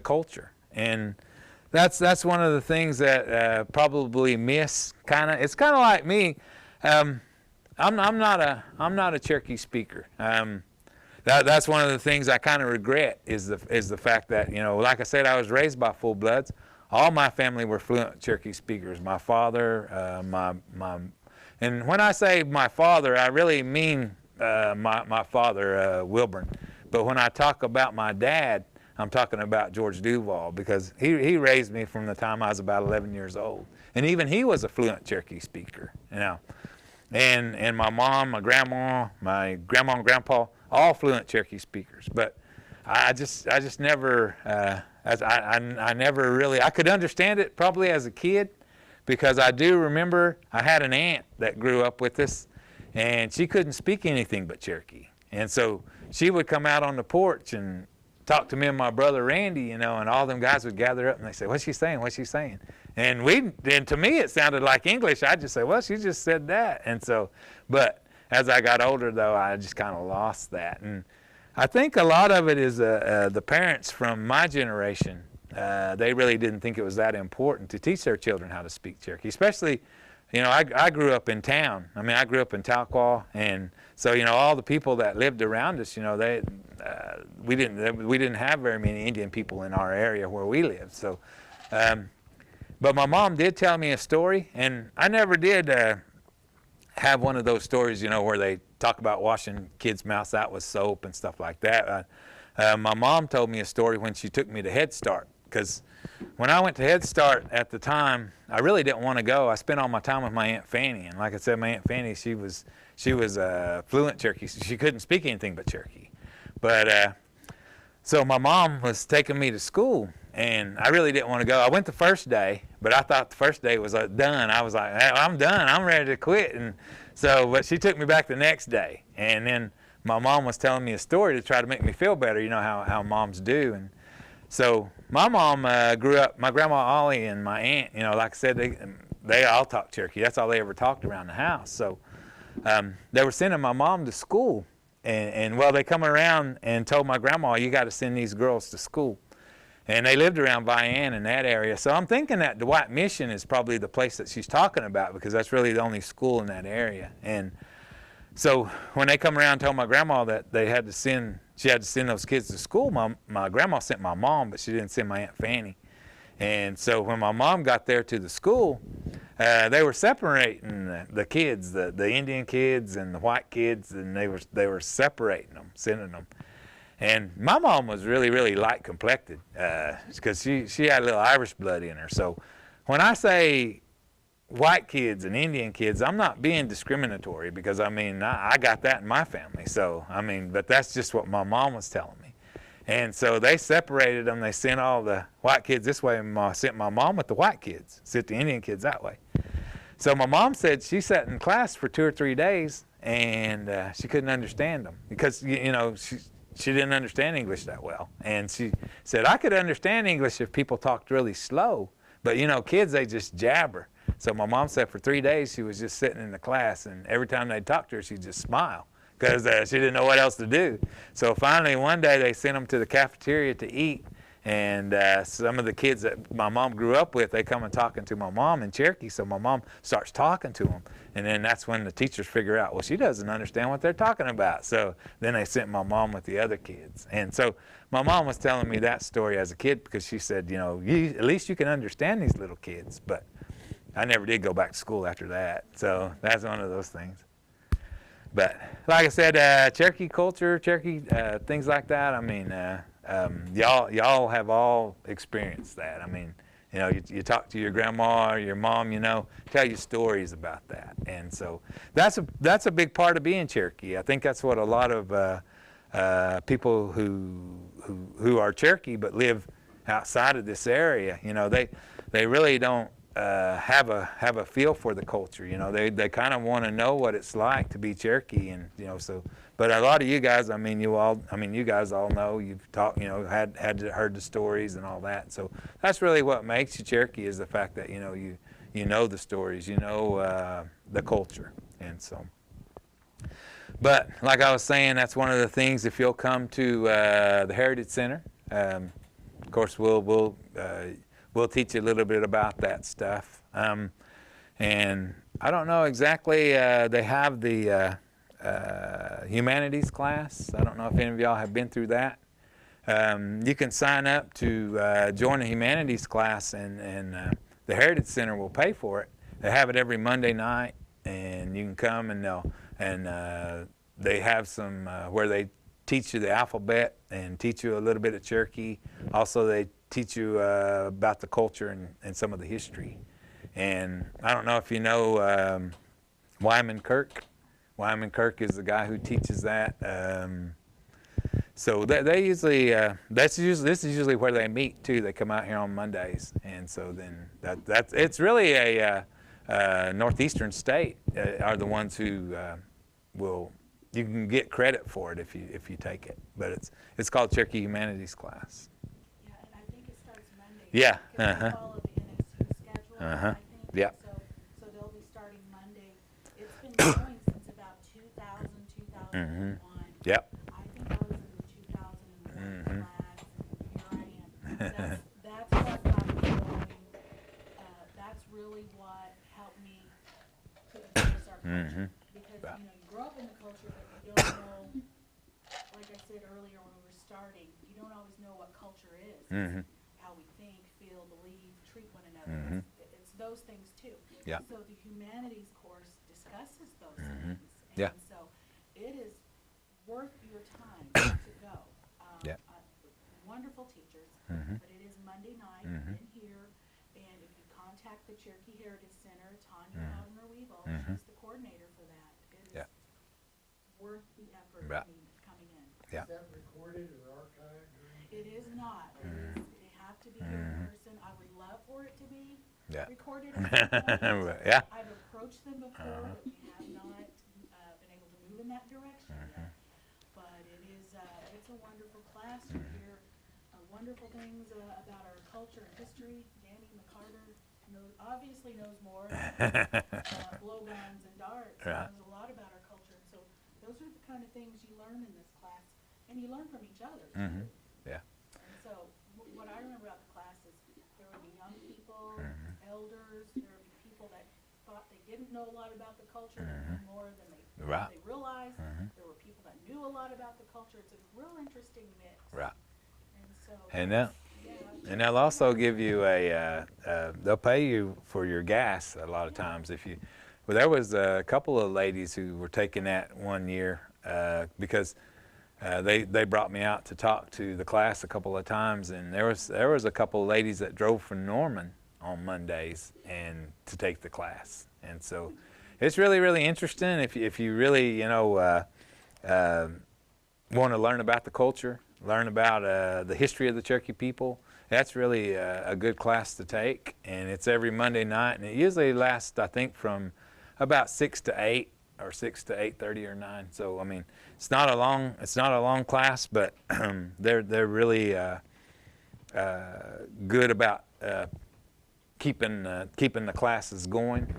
culture, and that's one of the things that probably miss. It's kind of like me. I'm not a Cherokee speaker. That's one of the things I kind of regret is the fact that, like I said, I was raised by full bloods. All my family were fluent Cherokee speakers. My father, and when I say my father, I really mean my father, Wilburn. But when I talk about my dad, I'm talking about George Duval, because he raised me from the time I was about 11 years old. And even he was a fluent Cherokee speaker, And my mom, my grandma and grandpa, all fluent Cherokee speakers. But I just never, I never really, I could understand it probably as a kid, because I do remember I had an aunt that grew up with us, and she couldn't speak anything but Cherokee. And so she would come out on the porch and talk to me and my brother Randy, and all them guys would gather up and they say, "What's she saying? What's she saying?" And to me it sounded like English. I'd just say, "Well, she just said that." And so, but as I got older though, I just kind of lost that. And I think a lot of it is the parents from my generation they really didn't think it was that important to teach their children how to speak Cherokee. Especially, you know, I grew up in town. I mean, I grew up in Tahquah, and so, you know, all the people that lived around us, you know, we didn't have very many Indian people in our area where we lived. So, but my mom did tell me a story, and I never did have one of those stories, you know, where they talk about washing kids' mouths out with soap and stuff like that. My mom told me a story when she took me to Head Start, because when I went to Head Start at the time, I really didn't want to go. I spent all my time with my Aunt Fanny, and like I said, my Aunt Fanny, she was fluent Cherokee. She couldn't speak anything but Cherokee. But so my mom was taking me to school, and I really didn't want to go. I went the first day, but I thought the first day was done. I was like, hey, I'm done. I'm ready to quit. And so, but she took me back the next day, and then my mom was telling me a story to try to make me feel better. You know how moms do. And so my mom grew up. My grandma Ollie and my aunt, you know, like I said, they all talked Cherokee. That's all they ever talked around the house. So they were sending my mom to school, and well, they come around and told my grandma, you got to send these girls to school. And they lived around Vian in that area. So I'm thinking that Dwight Mission is probably the place that she's talking about, because that's really the only school in that area. And so when they come around and told my grandma that she had to send those kids to school, my grandma sent my mom, but she didn't send my Aunt Fanny. And so when my mom got there to the school, they were separating the kids, the Indian kids and the white kids, and they were separating them, sending them. And my mom was really, really light complected, because she had a little Irish blood in her. So when I say white kids and Indian kids, I'm not being discriminatory, because I mean, I got that in my family. So, I mean, but that's just what my mom was telling me. And so they separated them. They sent all the white kids this way, and sent my mom with the white kids, sent the Indian kids that way. So my mom said she sat in class for 2 or 3 days, and she couldn't understand them, because, you know, she didn't understand English that well. And she said, I could understand English if people talked really slow, but, you know, kids, they just jabber. So my mom said for 3 days she was just sitting in the class, and every time they'd talk to her, she'd just smile, because she didn't know what else to do. So finally one day they sent them to the cafeteria to eat, and some of the kids that my mom grew up with, they come and talking to my mom in Cherokee, so my mom starts talking to them. And then that's when the teachers figure out, well, she doesn't understand what they're talking about. So then they sent my mom with the other kids. And so my mom was telling me that story as a kid, because she said, you know, at least you can understand these little kids. But I never did go back to school after that. So that's one of those things. But like I said, Cherokee culture, Cherokee things like that, I mean, y'all have all experienced that. I mean, you know, you talk to your grandma or your mom, you know, tell you stories about that. And so that's a big part of being Cherokee. I think that's what a lot of people who are Cherokee but live outside of this area, you know, they really don't have a feel for the culture. You know, they kind of want to know what it's like to be Cherokee, and you know, so. But a lot of you guys, I mean, you guys all know, you've talked, you know, heard the stories and all that. So that's really what makes you Cherokee, is the fact that, you know, you know the stories, you know the culture, and so. But like I was saying, that's one of the things. If you'll come to the Heritage Center, of course we'll teach you a little bit about that stuff. And I don't know exactly. They have the humanities class. I don't know if any of y'all have been through that. You can sign up to join a humanities class, and the Heritage Center will pay for it. They have it every Monday night, and you can come, and they have some where they teach you the alphabet and teach you a little bit of Cherokee. Also, they teach you about the culture and some of the history. And I don't know if you know Wyman Kirk. Wyman Kirk is the guy who teaches that. So they usually, this is usually where they meet too. They come out here on Mondays, and so then it's really a northeastern state are the ones who you can get credit for it if you take it. But it's called Cherokee Humanities class. Yeah, and I think it starts Monday. Yeah. Because they follow the NSU schedule, I think. Yeah. So they'll be starting Monday. It's been going since about 2000, 2001. Yep. I think I was in the 2001 class, and here I am. That's really what helped me to embrace our culture. Because, Right. you know, you grow up in the culture, but you don't know, like I said earlier when we were starting, you don't always know what culture is. Mhm. How we think, feel, believe, treat one another. It's those things too. Yeah. So the humanities course discusses those things. Yeah. And so it is worth your time to go. Yeah. Wonderful teachers, but it is Monday night in here. And if you contact the Cherokee Heritage Center, Tanya Wagner-Weevil, she's the coordinator for that. It is Yeah. worth the effort Right. coming in. Yeah. Is that recorded or archived or anything? It is not. They have to be here in person. I would love for it to be Yeah. recorded at some point. Yeah. I've approached them before, but we have not been able to move in that direction yet. But it is, it's a wonderful class. You hear wonderful things about our culture and history. Danny McCarter obviously knows more about blowguns and darts. He Right. knows a lot about our culture. So those are the kind of things you learn in this class, and you learn from each other too. Yeah. And so what I remember about the class is there would be young people, elders, there would be people that thought they didn't know a lot about the culture, they knew more than Right. they realized. There were people that knew a lot about the culture. It's a real interesting mix. Right. And so And yeah, and they'll also give you they'll pay you for your gas a lot of times if you. Well, there was a couple of ladies who were taking that one year because they brought me out to talk to the class a couple of times, and there was a couple of ladies that drove from Norman on Mondays and to take the class, and so it's really interesting if you really want to learn about the culture, learn about the history of the Cherokee people. That's really a good class to take, and it's every Monday night, and it usually lasts, I think, from about 6 to 8 or 6 to 8:30 or 9. So I mean, it's not a long class, but they're really good about keeping the classes going.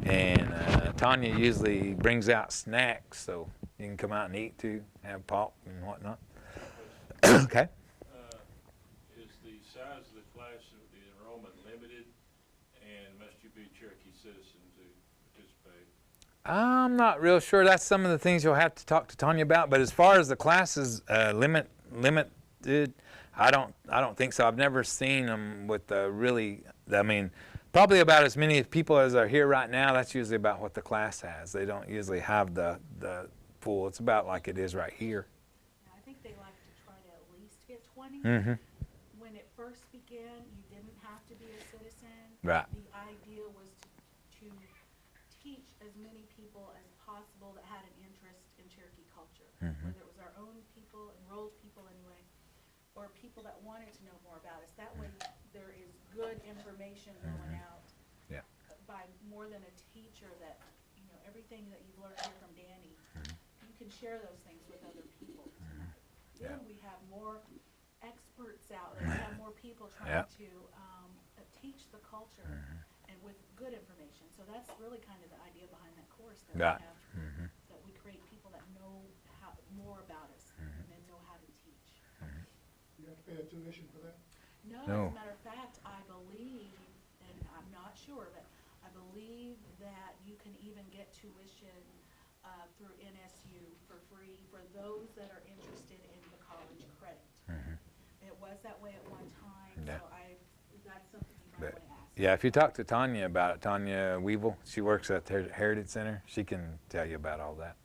And Tanya usually brings out snacks, so you can come out and eat too, have pop and whatnot. Okay. Is the size of the class, the enrollment limited, and must you be Cherokee citizen to participate? I'm not real sure. That's some of the things you'll have to talk to Tanya about. But as far as the classes limited, I don't think so. I've never seen them with really. I mean, probably about as many people as are here right now. That's usually about what the class has. They don't usually have the full. It's about like it is right here. I think they like to try to at least get 20. When it first began, you didn't have to be a citizen. Right. The idea was to teach as many people as possible that had an interest in Cherokee culture, whether it was our own people, enrolled people anyway, or people that wanted to know more about us. That way there is good information going out by more than a teacher that, everything that you've learned here from Danny, you can share those things with other people. Then we have more experts out there, we have more people trying to teach the culture and with good information. So that's really kind of the idea behind that course that we have, that we create people that know more about us and then know how to teach. You have to pay a tuition for that? No, No. as a matter of fact, I believe, and I'm not sure, but I believe that you can even get tuition through NSU for free for those that are interested in the college credit. It was that way at one time, Yeah. so that's something you might want to ask. Yeah, if you talk to Tanya about it, Tanya Weevil, she works at the Heritage Center. She can tell you about all that.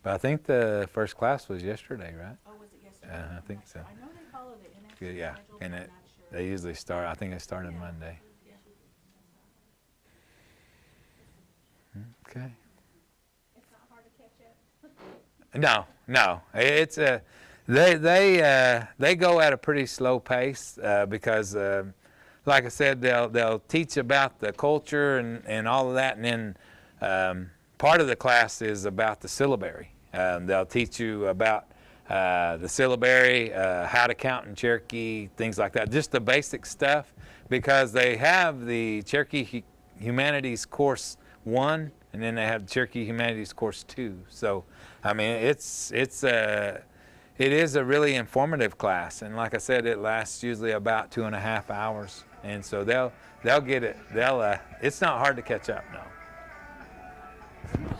But I think the first class was yesterday, right? Oh, was it yesterday? I I'm think not so. sure. I know they follow the NSU Good, yeah, schedule, and but I'm it not sure. they usually start. I think it started Yeah. Monday. Yeah. Okay. It's not hard to catch up. No, it's they go at a pretty slow pace because, like I said, they'll teach about the culture and all of that, and then part of the class is about the syllabary. They'll teach you about the syllabary, how to count in Cherokee, things like that, just the basic stuff, because they have the Cherokee Humanities Course 1, and then they have Cherokee Humanities Course 2. So, I mean, It is a really informative class, and like I said, it lasts usually about 2.5 hours, and so they'll get it. It's not hard to catch up now. And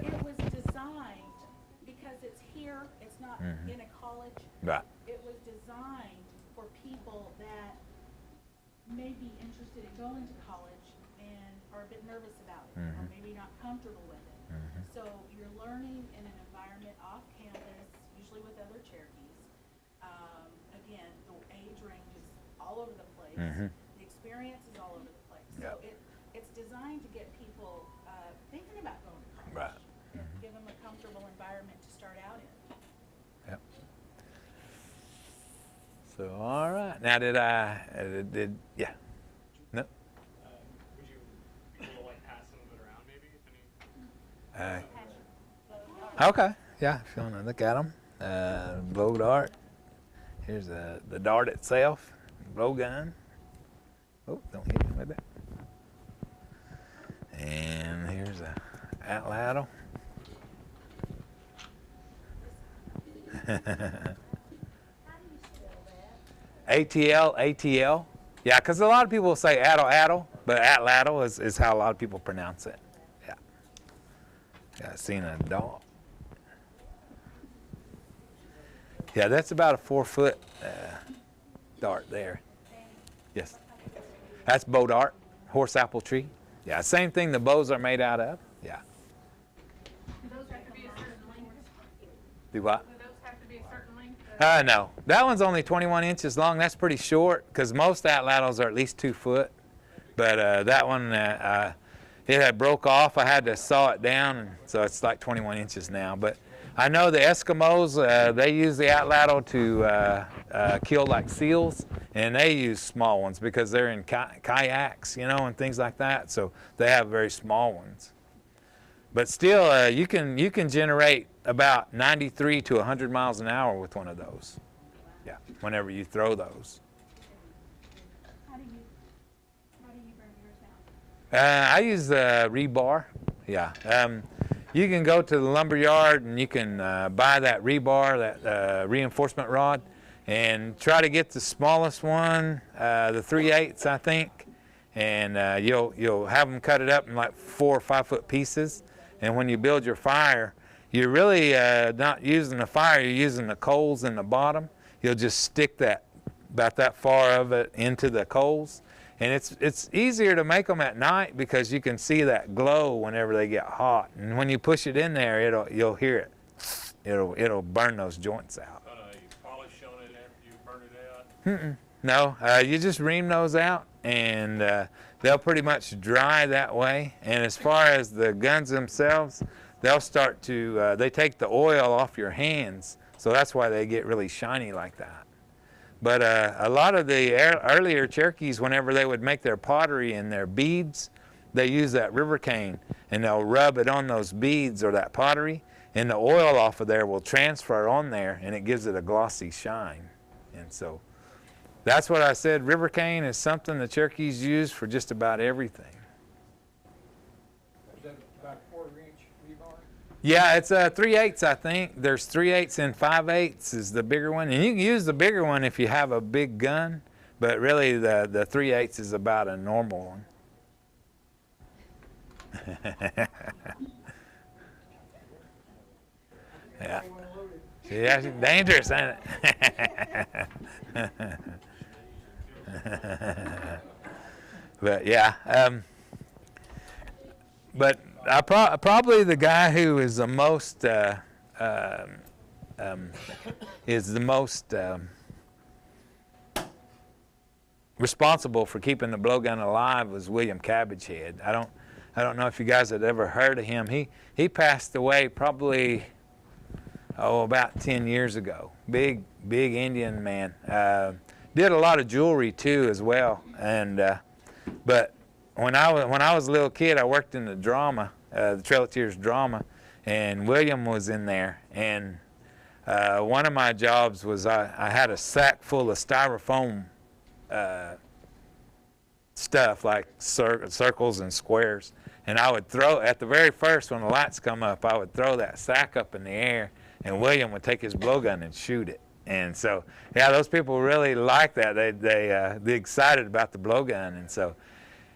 it was designed, because it's here, it's not in a college. Right. It was designed for people that may be interested in going to college and are a bit nervous about it, or maybe not comfortable with it. So you're learning in an environment off campus, usually with other Cherokees. Again, the age range is all over the place. The experience is all over the place. So it's designed to get people thinking about going to college. Right. And give them a comfortable environment to start out in. Yep. So all right. Now did yeah. No. Would you be able to like pass some of it around maybe if any? Okay. Yeah. If you want to look at them, blow dart. Here's the dart itself, blow gun. Oh, don't hit me with it. And here's a atlatl. ATL. Yeah, because a lot of people say atl, but atlatl is how a lot of people pronounce it. Yeah. Yeah, I've seen a dog. Yeah, that's about a 4-foot dart there. Yes. That's bow dart, horse apple tree. Yeah, same thing the bows are made out of. Yeah. Do those have to be a certain length? Do what? Do those have to be a certain length? No. That one's only 21 inches long. That's pretty short because most atlatls are at least 2 foot. But that one, it had broke off. I had to saw it down, and so it's like 21 inches now. But I know the Eskimos, they use the atlatl to kill like seals, and they use small ones because they're in kayaks, and things like that. So they have very small ones. But still, you can generate about 93 to 100 miles an hour with one of those. Yeah, whenever you throw those. How do you burn yours out? I use rebar. Yeah. You can go to the lumber yard and you can buy that rebar, that reinforcement rod, and try to get the smallest one, the 3/8, I think, and you'll have them cut it up in like 4 or 5 foot pieces. And when you build your fire, you're really not using the fire, you're using the coals in the bottom. You'll just stick that about that far of it into the coals. And it's easier to make them at night because you can see that glow whenever they get hot. And when you push it in there, you'll hear it. It'll burn those joints out. You polish on it after you burn it out? No, you just ream those out, and they'll pretty much dry that way. And as far as the guns themselves, they'll start to, they take the oil off your hands, so that's why they get really shiny like that. But a lot of the earlier Cherokees, whenever they would make their pottery and their beads, they use that river cane, and they'll rub it on those beads or that pottery, and the oil off of there will transfer on there, and it gives it a glossy shine. And so that's what I said. River cane is something the Cherokees use for just about everything. Is that about 1/4-inch rebar? Yeah, it's 3/8, I think. There's 3/8 and 5/8 is the bigger one, and you can use the bigger one if you have a big gun. But really, the 3/8 is about a normal one. Yeah. Yeah, it's dangerous, ain't it? But yeah, but probably the guy who is the most responsible for keeping the blowgun alive was William Cabbagehead. I don't know if you guys had ever heard of him. He passed away probably about 10 years ago. Big Indian man. Did a lot of jewelry too as well. And but when I was a little kid, I worked in the drama, the Trail of Tears drama, and William was in there. And one of my jobs was I had a sack full of styrofoam stuff like circles and squares, and I would throw at the very first when the lights come up, I would throw that sack up in the air, and William would take his blowgun and shoot it. And so, yeah, those people really liked that. They excited about the blowgun, and so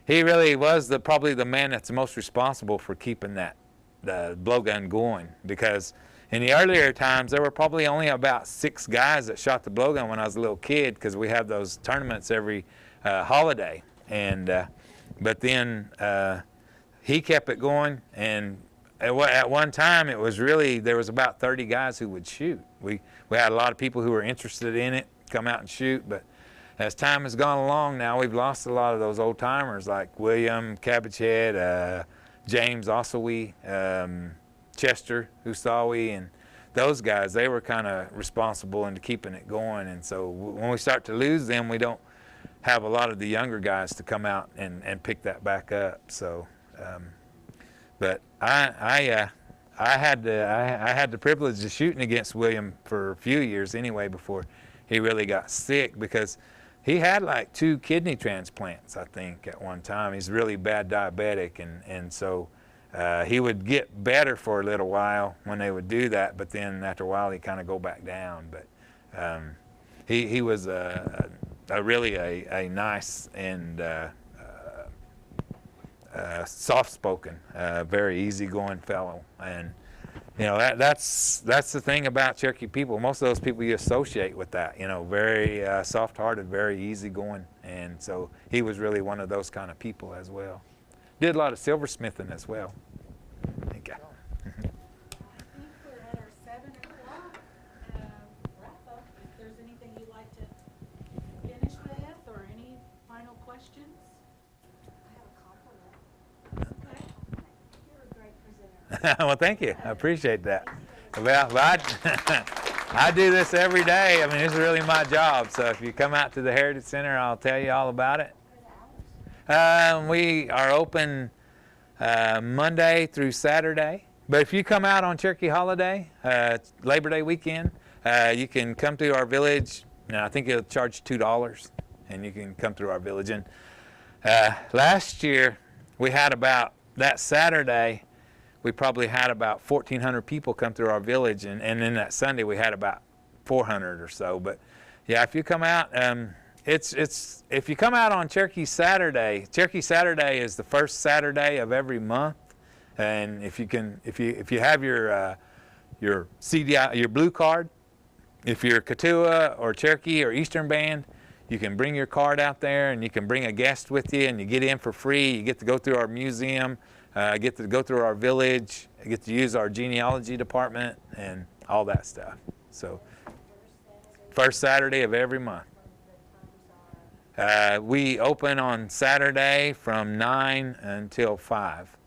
he really was probably the man that's most responsible for keeping the blowgun going, because in the earlier times there were probably only about 6 guys that shot the blowgun when I was a little kid, because we had those tournaments every holiday. And but then he kept it going, and at one time it was really, there was about 30 guys who would shoot. We had a lot of people who were interested in it come out and shoot, but as time has gone along now, we've lost a lot of those old timers like William, Cabbage Head, James Ossawy, Chester Usawi, and those guys. They were kind of responsible into keeping it going. And so when we start to lose them, we don't have a lot of the younger guys to come out and pick that back up. So, but I had the privilege of shooting against William for a few years anyway before he really got sick, because he had like 2 kidney transplants, I think, at one time. He's really bad diabetic, and so he would get better for a little while when they would do that, but then after a while he'd kind of go back down. But he was really a nice and soft-spoken, very easygoing fellow. And you know, that's the thing about Cherokee people. Most of those people you associate with that, you know, very soft-hearted, very easygoing. And so he was really one of those kind of people as well. Did a lot of silversmithing as well. Thank you. I think we're at our 7 o'clock wrap-up. If there's anything you'd like to finish with, or any final questions? I have a compliment. Okay. You're a great presenter. Well, thank you. I appreciate that. Well, I do this every day. I mean, this is really my job. So if you come out to the Heritage Center, I'll tell you all about it. We are open Monday through Saturday. But if you come out on Cherokee holiday, Labor Day weekend, you can come to our village. I think it'll charge $2, and you can come through our village. And last year, we had about, that Saturday, we probably had about 1,400 people come through our village, and then that Sunday we had about 400 or so. But yeah, if you come out, if you come out on Cherokee Saturday is the first Saturday of every month, and if you have your CDI, your blue card, if you're Katua or Cherokee or Eastern Band, you can bring your card out there, and you can bring a guest with you, and you get in for free. You get to go through our museum, get to go through our village, get to use our genealogy department, and all that stuff. So, first Saturday of every month. We open on Saturday from 9 until 5.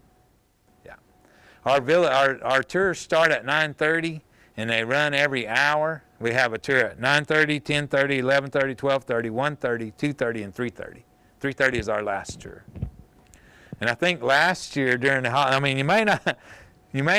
Yeah. Our tours start at 9:30, and they run every hour. We have a tour at 9:30, 10:30, 11:30, 12:30, 1:30, 2:30, and 3:30. 3:30 is our last tour. And I think last year during the holiday, I mean, you may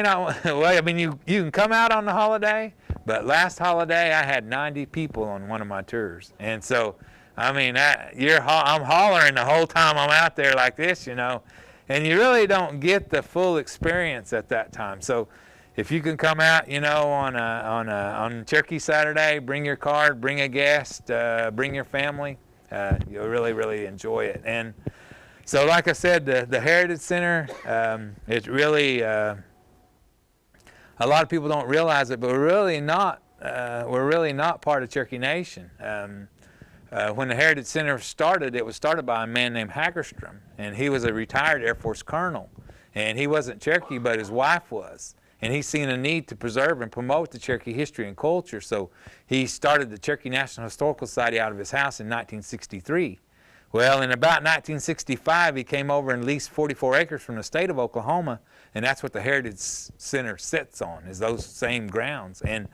not, well, I mean, you can come out on the holiday, but last holiday I had 90 people on one of my tours. And so, I mean, I'm hollering the whole time I'm out there like this, you know, and you really don't get the full experience at that time. So if you can come out, you know, on Cherokee Saturday, bring your card, bring a guest, bring your family, you'll really, really enjoy it. And so, like I said, the Heritage Center, it's really, a lot of people don't realize it, but we're really not part of Cherokee Nation. When the Heritage Center started, it was started by a man named Hagerstrom, and he was a retired Air Force colonel. And he wasn't Cherokee, but his wife was. And he seen a need to preserve and promote the Cherokee history and culture, so he started the Cherokee National Historical Society out of his house in 1963. Well, in about 1965, he came over and leased 44 acres from the state of Oklahoma, and that's what the Heritage Center sits on, is those same grounds. And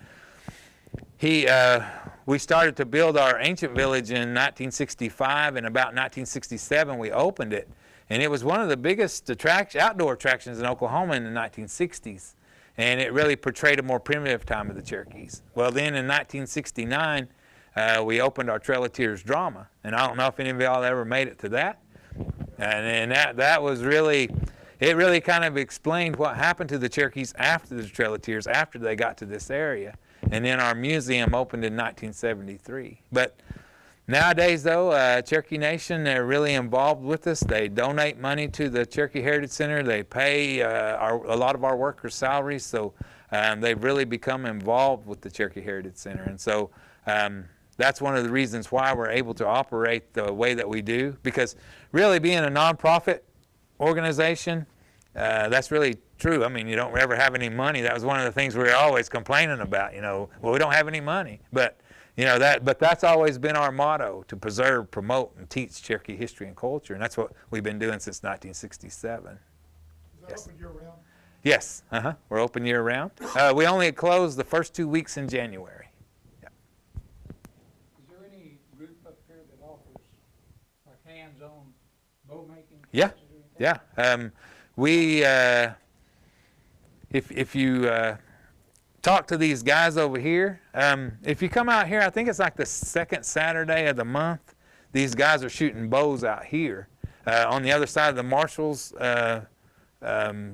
we started to build our ancient village in 1965, and about 1967 we opened it. And it was one of the biggest outdoor attractions in Oklahoma in the 1960s. And it really portrayed a more primitive time of the Cherokees. Well, then in 1969, we opened our Trail of Tears drama. And I don't know if any of y'all ever made it to that. And that was really, it really kind of explained what happened to the Cherokees after the Trail of Tears, after they got to this area. And then our museum opened in 1973. But nowadays, though, Cherokee Nation, they're really involved with us. They donate money to the Cherokee Heritage Center. They pay a lot of our workers' salaries. So they've really become involved with the Cherokee Heritage Center. And so that's one of the reasons why we're able to operate the way that we do. Because really being a nonprofit organization, that's really true. I mean, you don't ever have any money. That was one of the things we were always complaining about. Well, we don't have any money. But but that's always been our motto, to preserve, promote, and teach Cherokee history and culture. And that's what we've been doing since 1967. Is that open year-round? Yes, we're open year-round. We only close the first 2 weeks in January. Is there any group up here that offers like hands-on bow making? Yeah, classes or anything? yeah. If you talk to these guys over here, if you come out here, I think it's like the second Saturday of the month, these guys are shooting bows out here. On the other side of the Marshall's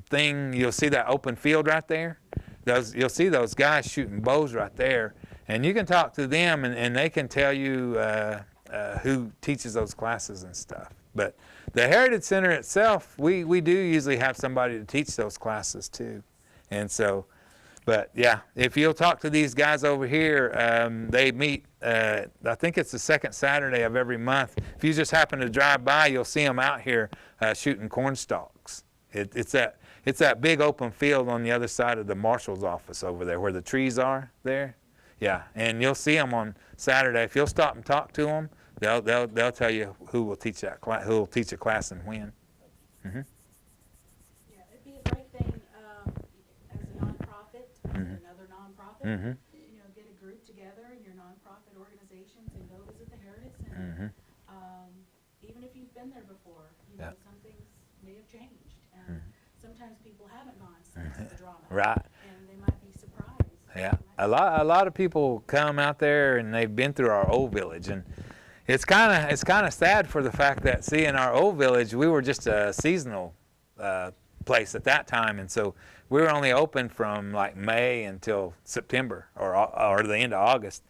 thing, you'll see that open field right there. You'll see those guys shooting bows right there. And you can talk to them, and they can tell you who teaches those classes and stuff. But the Heritage Center itself, we do usually have somebody to teach those classes too. And so, but yeah, if you'll talk to these guys over here, they meet, I think it's the second Saturday of every month. If you just happen to drive by, you'll see them out here shooting corn stalks. It's that big open field on the other side of the marshal's office over there where the trees are there. Yeah, and you'll see them on Saturday. If you'll stop and talk to them, they'll tell you who will teach that class, who will teach a class and when. Mm-hmm. Yeah, it'd be a great thing as a nonprofit, another nonprofit. Mm-hmm. Get a group together in your nonprofit organizations and go visit the Heritage Center. Even if you've been there before, some things may have changed. Sometimes people haven't gone since the drama, Right. and they might be surprised. Yeah, a lot of people come out there and they've been through our old village, and it's kind of sad for the fact that, see, in our old village we were just a seasonal place at that time, and so we were only open from like May until September or the end of August,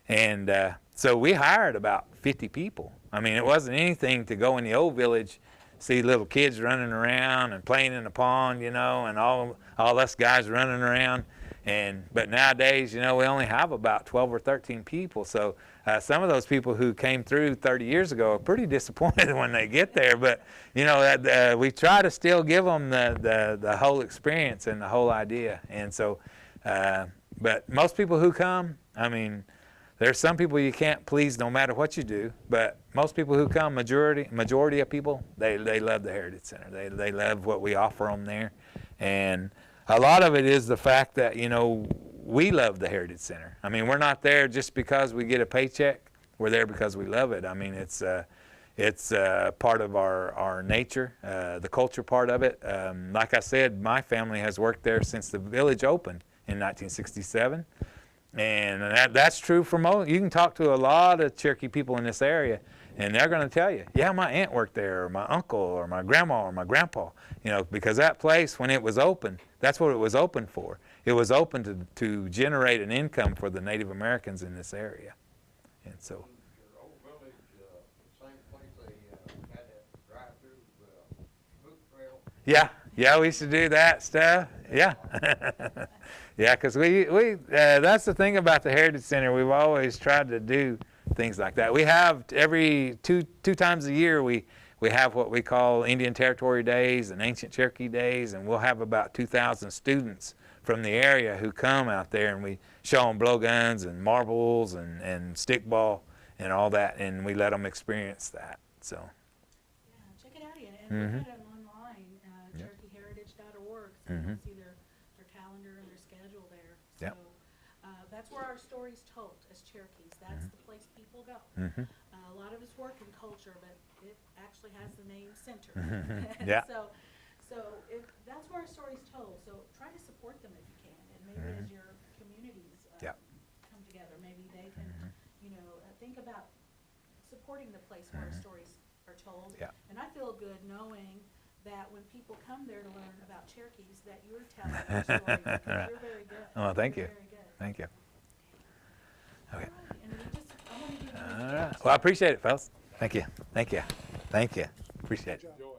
and so we hired about 50 people. I mean, it wasn't anything to go in the old village, see little kids running around and playing in the pond, and all us guys running around. But nowadays, we only have about 12 or 13 people. So some of those people who came through 30 years ago are pretty disappointed when they get there. But we try to still give them the whole experience and the whole idea. And so, but most people who come, I mean, there's some people you can't please no matter what you do. But most people who come, majority of people, they love the Heritage Center. They love what we offer them there, and a lot of it is the fact that, we love the Heritage Center. I mean, we're not there just because we get a paycheck. We're there because we love it. I mean, it's part of our nature, the culture part of it. Like I said, my family has worked there since the village opened in 1967. And that's true for most. You can talk to a lot of Cherokee people in this area, and they're going to tell you, yeah, my aunt worked there, or my uncle, or my grandma, or my grandpa, because that place, when it was open, that's what it was open for. It was open to generate an income for the Native Americans in this area. And so. Your old village, the same place they had that drive-through boot trail. Yeah, we used to do that stuff. Yeah. Yeah, because we that's the thing about the Heritage Center. We've always tried to do things like that. We have every two times a year we have what we call Indian Territory Days and Ancient Cherokee Days, and we'll have about 2,000 students from the area who come out there, and we show them blowguns and marbles and stickball and all that, and we let them experience that. So. Yeah, check it out, and look at them online, CherokeeHeritage.org. So you can see their calendar and their schedule there. So that's where our story's told as Cherokees. That's the place people go. A lot of us work in culture, but it actually has the name center. Yeah. So if that's where our story's told. So try to support them if you can, and maybe as your communities come together, maybe they can, think about supporting the place where our stories are told. Yeah. And I feel good knowing that when people come there to learn about Cherokees, that you're telling their story, because you're very good. Oh, thank You're you. very good. Thank you. Okay. All right, and I want to give you All right. Well, I appreciate it, fellas. Thank you. Thank you. Thank you. Appreciate it.